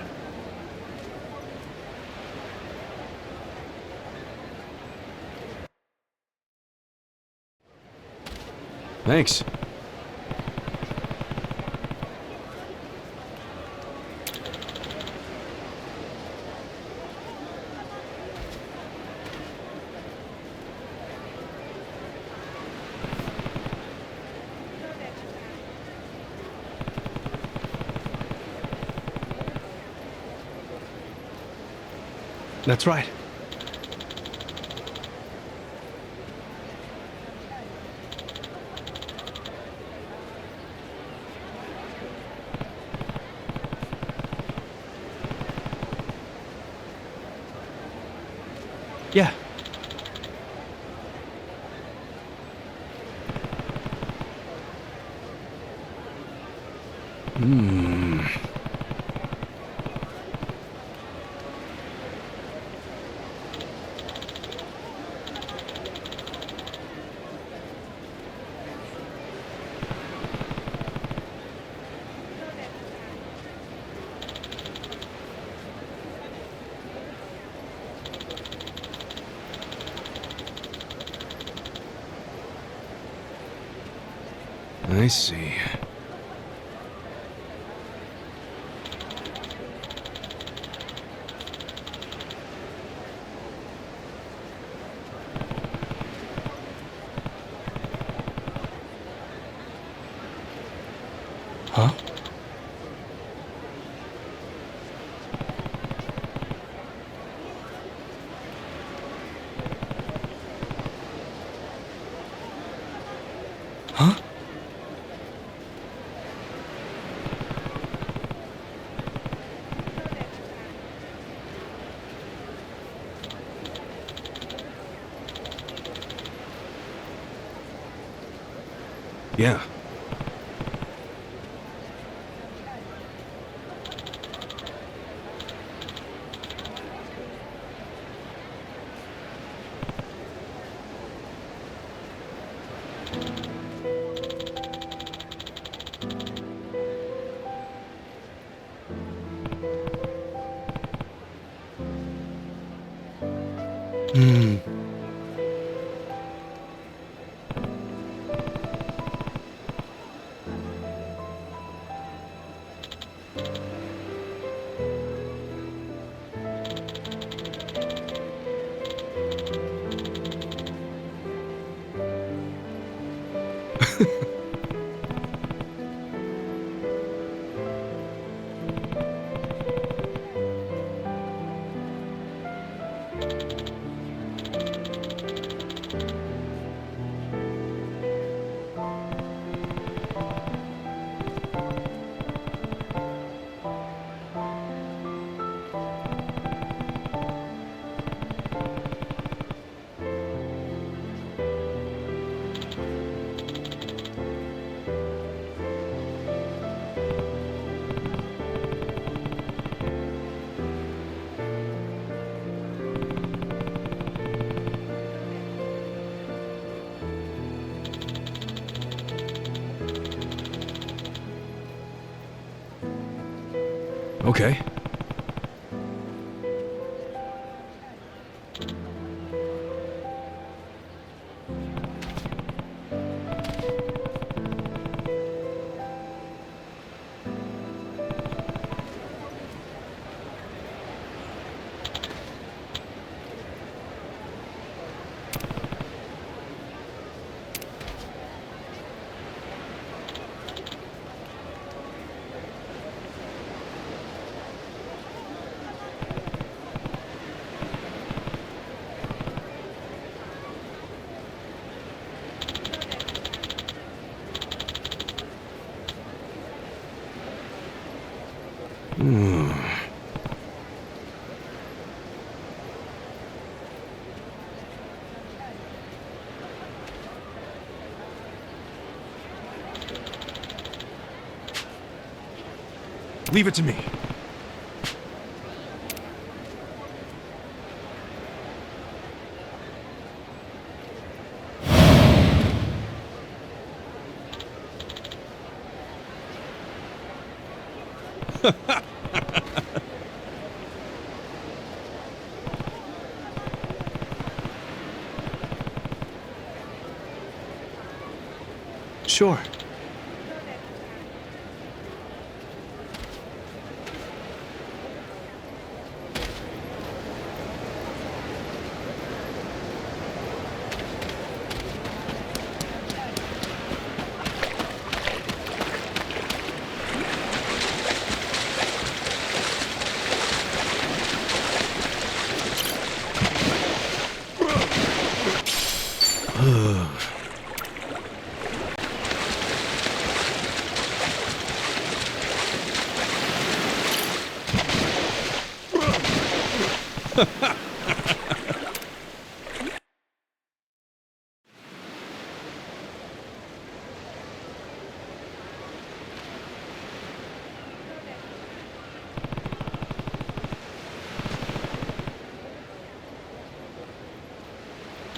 Thanks. That's right. Yeah. I see. Huh? Huh? Yeah. Hmm. Okay. Hmm. Leave it to me. Sure.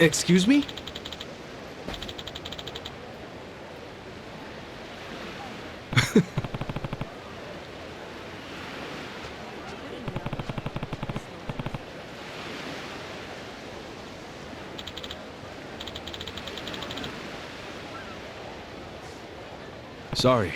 Excuse me? Sorry.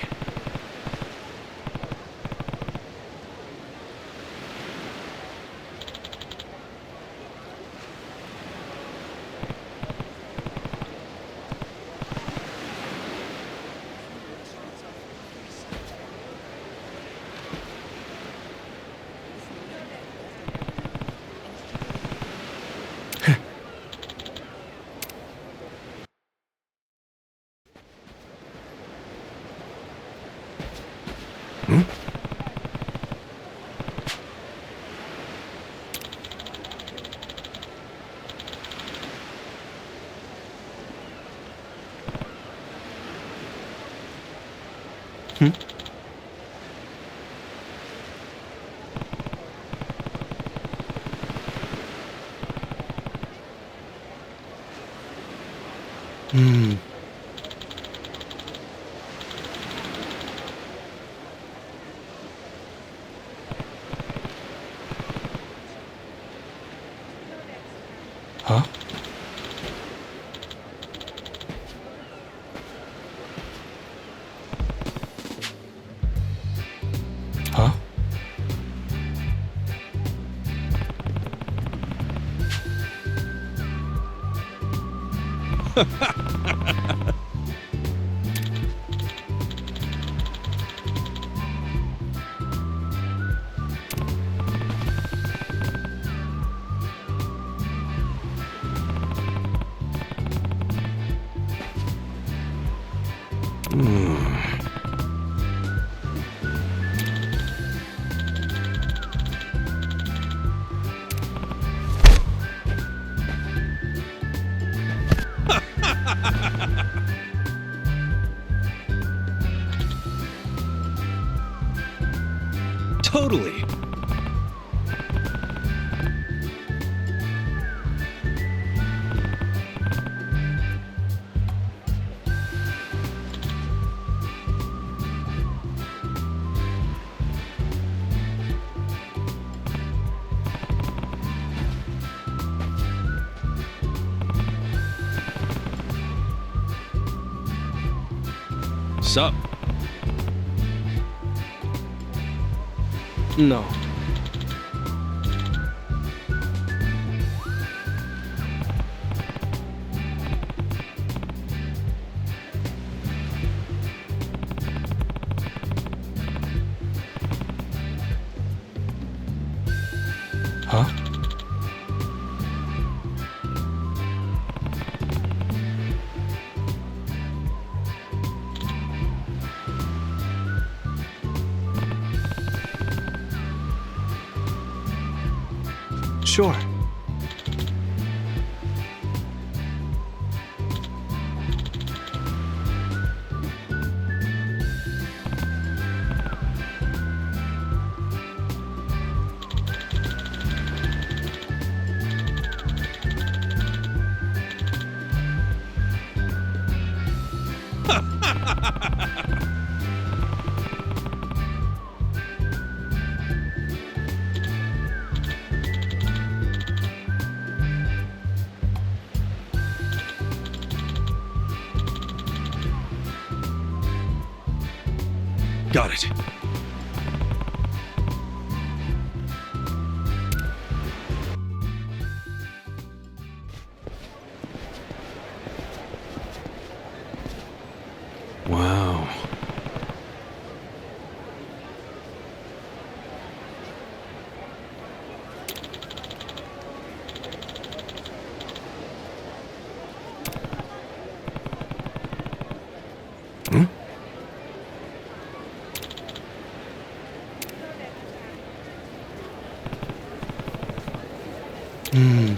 Huh? Huh? Totally. Sup? No. Huh? Sure. Got it. Wow. Hmm? Hmm.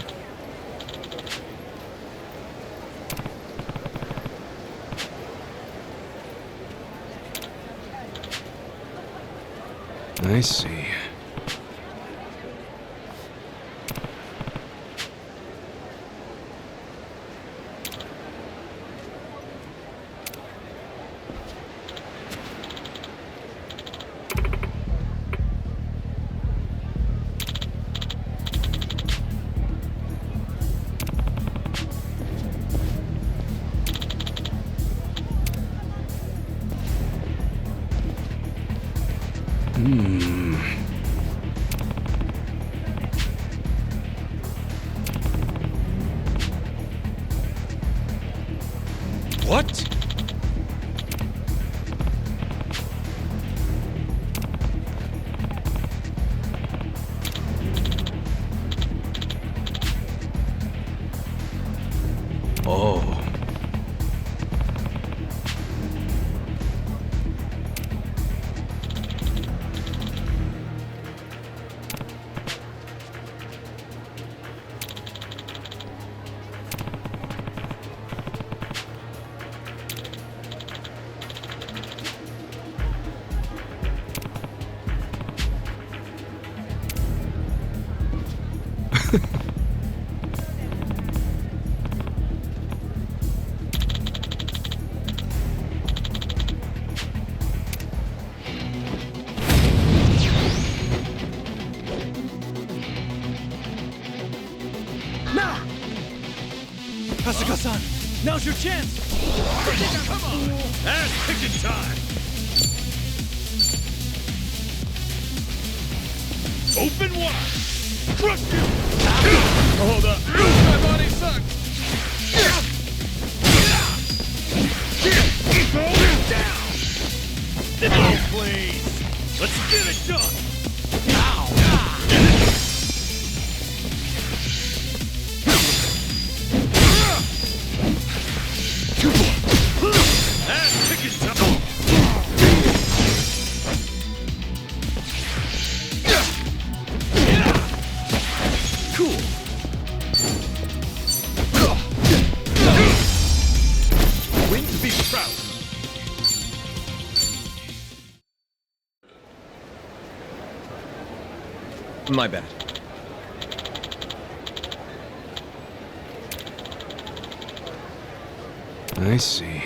I see. Hmm. What? Oh. Kasuga-san, now's your chance! Come on! Ass-kicking time! Open wide! Crush you! Hold up! My body sucks! Go down! Oh, please! Let's get it done! My bad. I see.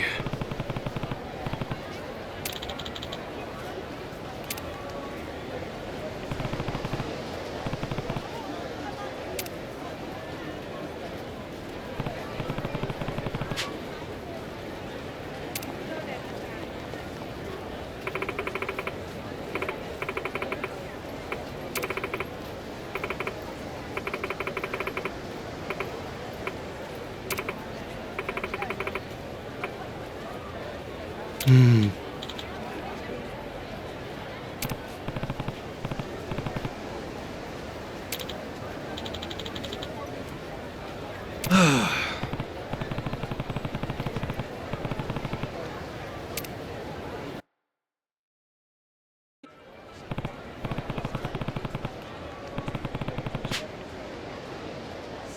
Hmm.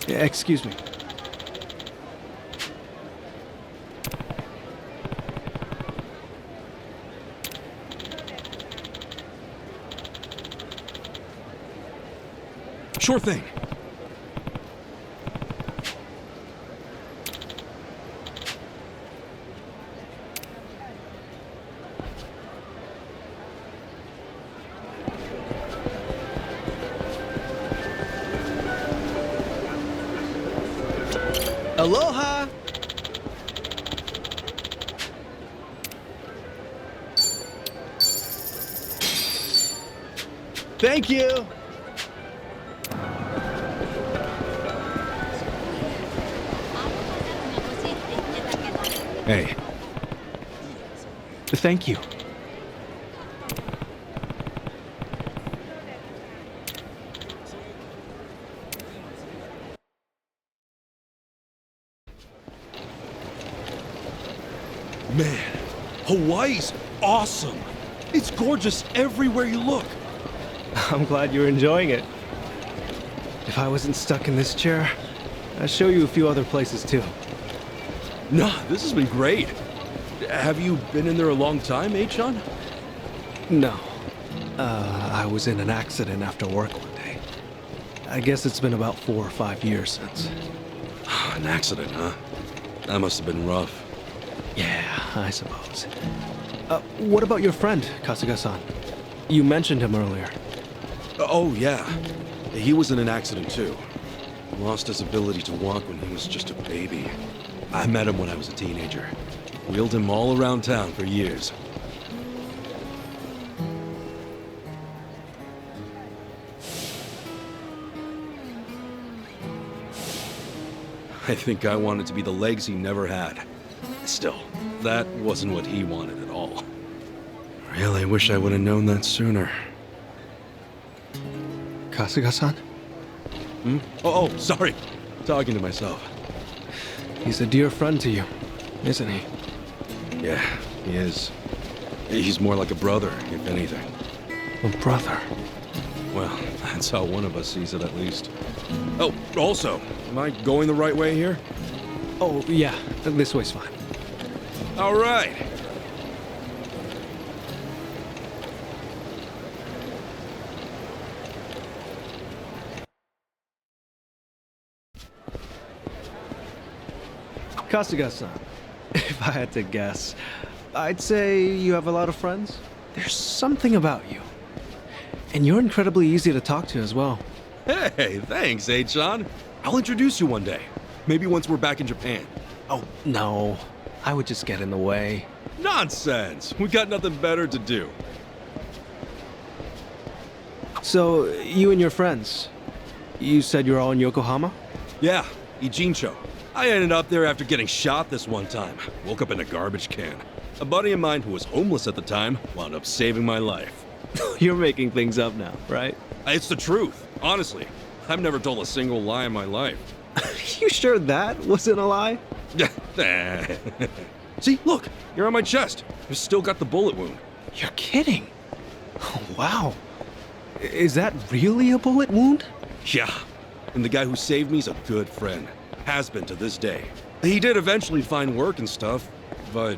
Excuse me. Sure thing. Aloha! Thank you! Hey. Thank you. Man, Hawaii's awesome. It's gorgeous everywhere you look. I'm glad you're enjoying it. If I wasn't stuck in this chair, I'd show you a few other places too. Nah, this has been great. Have you been in there a long time, H-John? No. I was in an accident after work one day. I guess it's been about 4 or 5 years since. An accident, huh? That must have been rough. Yeah, I suppose. What about your friend, Kasuga-san? You mentioned him earlier. Oh, yeah. He was in an accident, too. Lost his ability to walk when he was just a baby. I met him when I was a teenager. Wheeled him all around town for years. I think I wanted to be the legs he never had. Still, that wasn't what he wanted at all. Really wish I would have known that sooner. Kasuga-san? Hmm? Oh, sorry. Talking to myself. He's a dear friend to you, isn't he? Yeah, he is. He's more like a brother, if anything. A brother? Well, that's how one of us sees it, at least. Oh, also, am I going the right way here? Oh, yeah. This way's fine. All right. Kasuga-san, if I had to guess, I'd say you have a lot of friends. There's something about you. And you're incredibly easy to talk to as well. Hey, thanks, H-John. I'll introduce you one day. Maybe once we're back in Japan. Oh, no. I would just get in the way. Nonsense! We got nothing better to do. So, you and your friends, you said you're all in Yokohama? Yeah, Ijincho. I ended up there after getting shot this one time. Woke up in a garbage can. A buddy of mine who was homeless at the time wound up saving my life. You're making things up now, right? It's the truth, honestly. I've never told a single lie in my life. You sure that wasn't a lie? See, look, you're on my chest. You've still got the bullet wound. You're kidding. Oh, wow. Is that really a bullet wound? Yeah, and the guy who saved me is a good friend. Has been to this day. He did eventually find work and stuff, but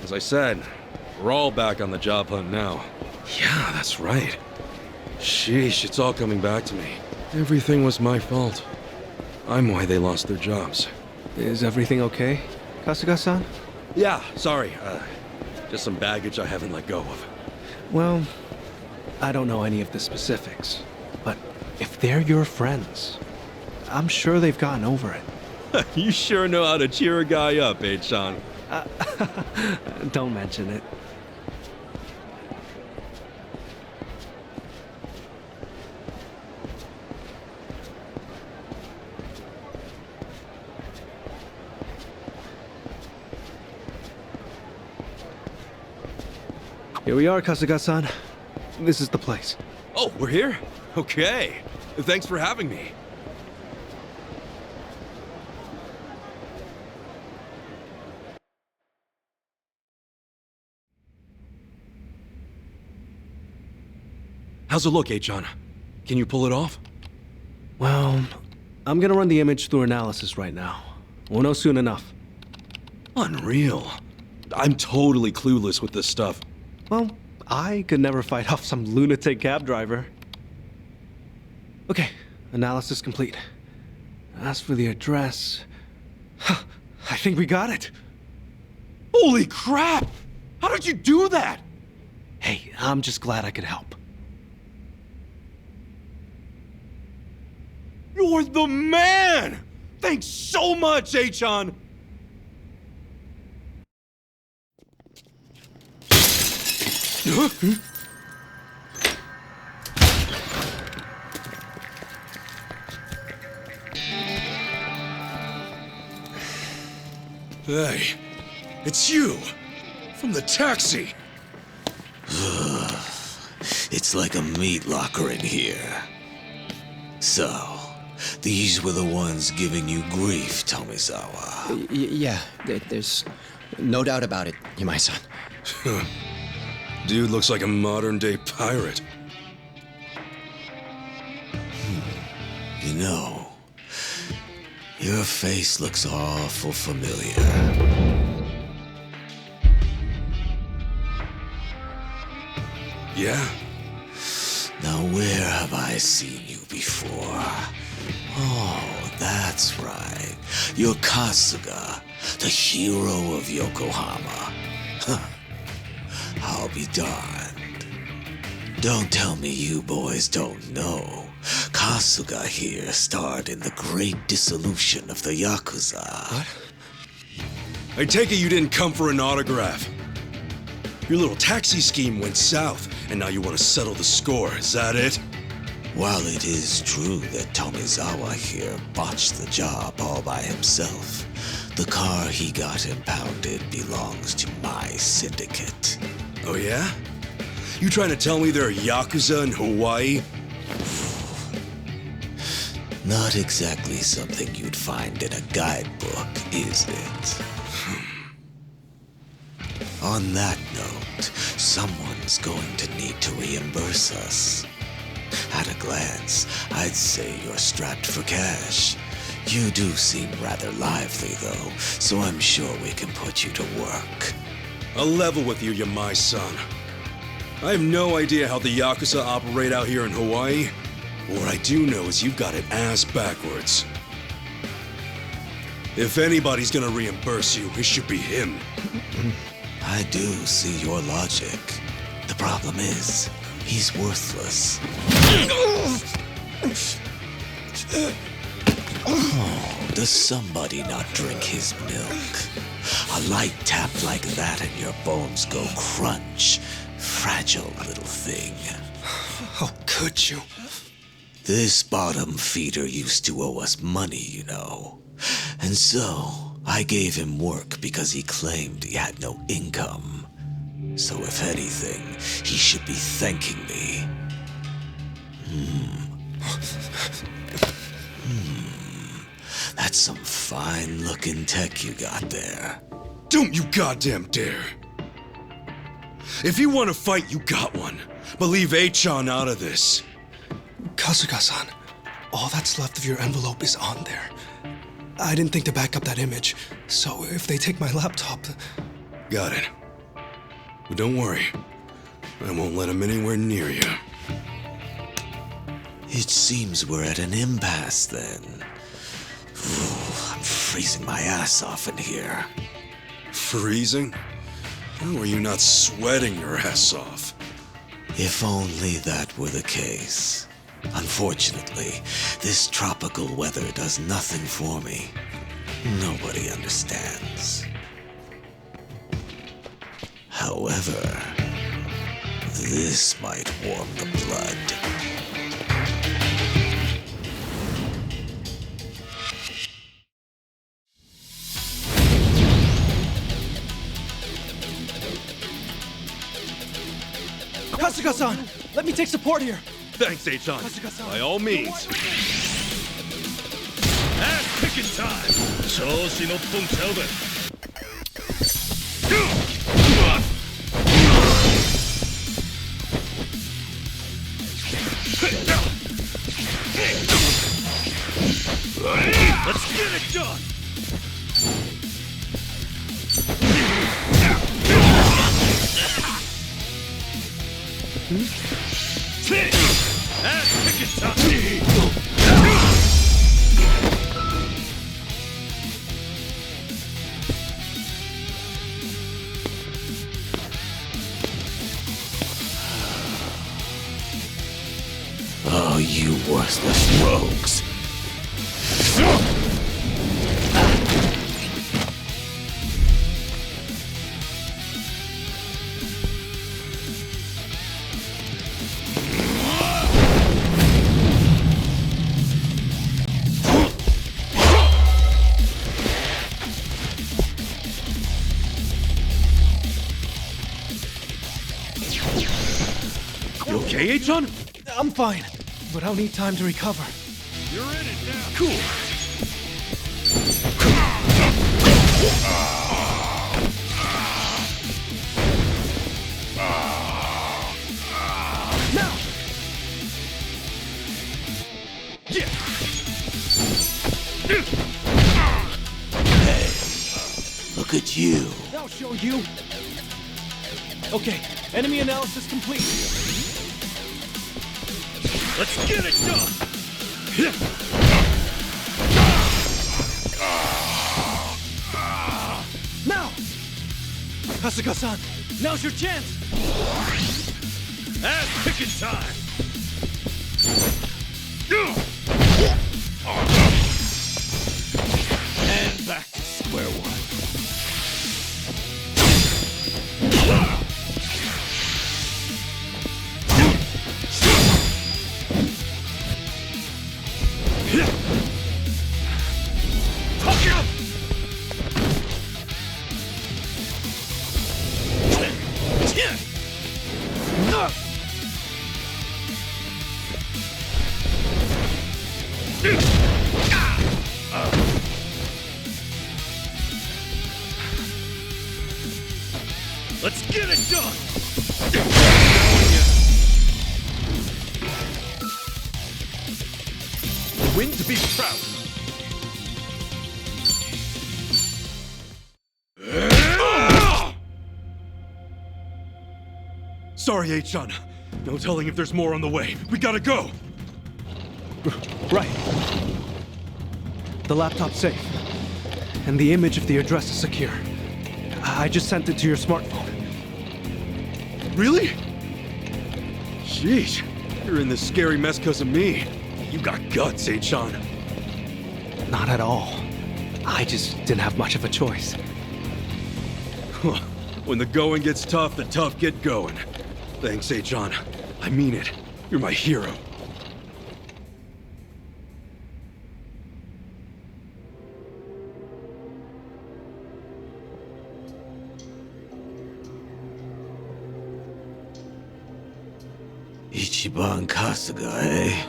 as I said, we're all back on the job hunt now. Yeah, that's right. Sheesh, it's all coming back to me. Everything was my fault. I'm why they lost their jobs. Is everything okay, Kasuga-san? Yeah, sorry. Just some baggage I haven't let go of. Well, I don't know any of the specifics, but if they're your friends, I'm sure they've gotten over it. You sure know how to cheer a guy up, H-John. Don't mention it. Here we are, Kasuga-san. This is the place. Oh, we're here? Okay. Thanks for having me. How's it look, H-John? Can you pull it off? Well, I'm gonna run the image through analysis right now. We'll know soon enough. Unreal. I'm totally clueless with this stuff. Well, I could never fight off some lunatic cab driver. Okay, analysis complete. As for the address... I think we got it. Holy crap! How did you do that? Hey, I'm just glad I could help. You're the man! Thanks so much, H-John! Hey, it's you! From the taxi! It's like a meat locker in here. So, these were the ones giving you grief, Tomizawa. Yeah, there's no doubt about it, Yamai-san. Dude looks like a modern-day pirate. You know, your face looks awful familiar. Yeah? Now where have I seen you before? Oh, that's right. You're Kasuga, the hero of Yokohama. Huh. I'll be darned. Don't tell me you boys don't know. Kasuga here starred in the great dissolution of the yakuza. What? I take it you didn't come for an autograph. Your little taxi scheme went south, and now you want to settle the score, is that it? While it is true that Tomizawa here botched the job all by himself, the car he got impounded belongs to my syndicate. Oh yeah? You trying to tell me there are yakuza in Hawaii? Not exactly something you'd find in a guidebook, is it? On that note, someone's going to need to reimburse us. At a glance, I'd say you're strapped for cash. You do seem rather lively, though, so I'm sure we can put you to work. I'll level with you, Yamai-san. I have no idea how the yakuza operate out here in Hawaii. What I do know is you've got it ass backwards. If anybody's gonna reimburse you, it should be him. I do see your logic. The problem is, he's worthless. Oh, does somebody not drink his milk? A light tap like that and your bones go crunch. Fragile little thing. How could you? This bottom feeder used to owe us money, you know. And so, I gave him work because he claimed he had no income. So if anything, he should be thanking me. That's some fine-looking tech you got there. Don't you goddamn dare! If you want to fight, you got one. But leave A-chan out of this. Kasuga-san, all that's left of your envelope is on there. I didn't think to back up that image, so if they take my laptop... Got it. But don't worry. I won't let him anywhere near you. It seems we're at an impasse then. I'm freezing my ass off in here. Freezing? How are you not sweating your ass off? If only that were the case. Unfortunately, this tropical weather does nothing for me. Nobody understands. However, this might warm the blood. Kasuga-san, let me take support here. Thanks, A-chan. By all means. Ass kicking time! 調子乗っとんちゃうべ。Let's get it done! Ass kicking time! Oh, you worthless rogues. You okay, H-on? I'm fine, but I'll need time to recover. You're in it now. Cool. Now! Look at you. I'll show you. Okay, enemy analysis complete. Let's get it done. Now! Kasuga-san, now's your chance! Ass picking time. And back to square one. Let's get it done. Win to be proud. Sorry, H-on. No telling if there's more on the way. We gotta go. Right. The laptop's safe. And the image of the address is secure. I just sent it to your smartphone. Really? Sheesh. You're in this scary mess because of me. You got guts, H-on. Not at all. I just didn't have much of a choice. When the going gets tough, the tough get going. Thanks, H-on. I mean it. You're my hero. Ichiban Kasuga, eh?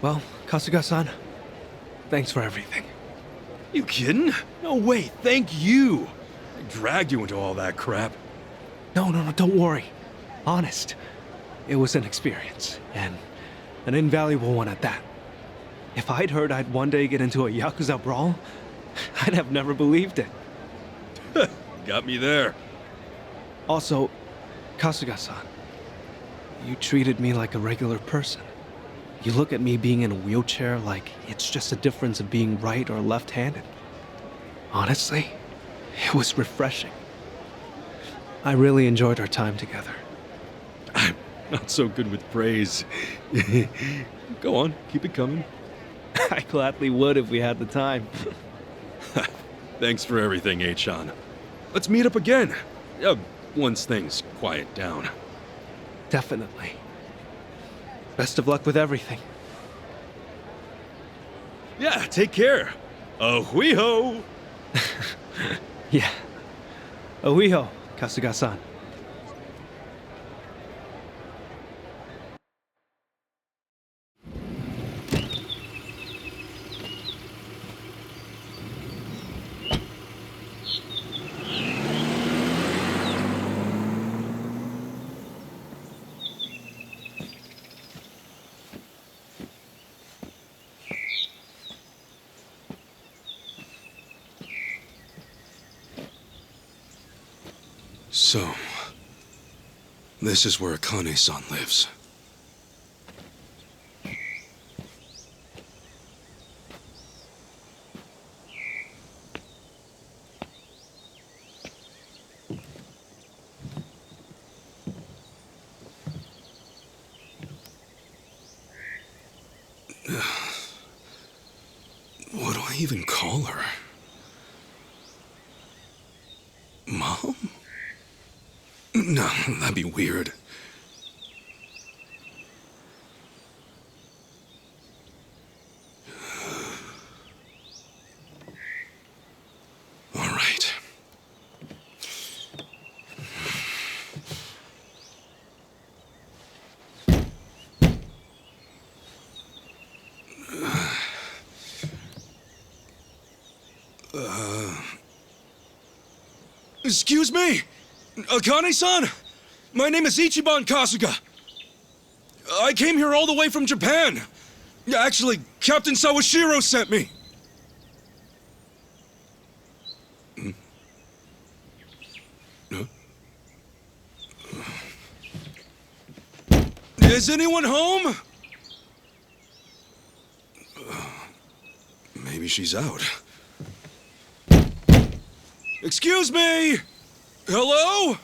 Well, Kasuga-san, thanks for everything. You kidding? No way, thank you. I dragged you into all that crap. No, don't worry. Honest. It was an experience, and an invaluable one at that. If I'd heard I'd one day get into a yakuza brawl, I'd have never believed it. Got me there. Also, Kasuga-san, you treated me like a regular person. You look at me being in a wheelchair like it's just a difference of being right or left-handed. Honestly, it was refreshing. I really enjoyed our time together. I'm not so good with praise. Go on, keep it coming. I gladly would if we had the time. Thanks for everything, H-on. Let's meet up again. Once things quiet down. Definitely. Best of luck with everything. Yeah, take care. Ahui-ho! Yeah. Ohiho, Kasuga-san. So, this is where Akane-san lives. What do I even call her? Mom? No, that'd be weird. Excuse me? Akane-san? My name is Ichiban Kasuga. I came here all the way from Japan. Actually, Captain Sawashiro sent me. Huh? Is anyone home? Maybe she's out. Excuse me! Hello?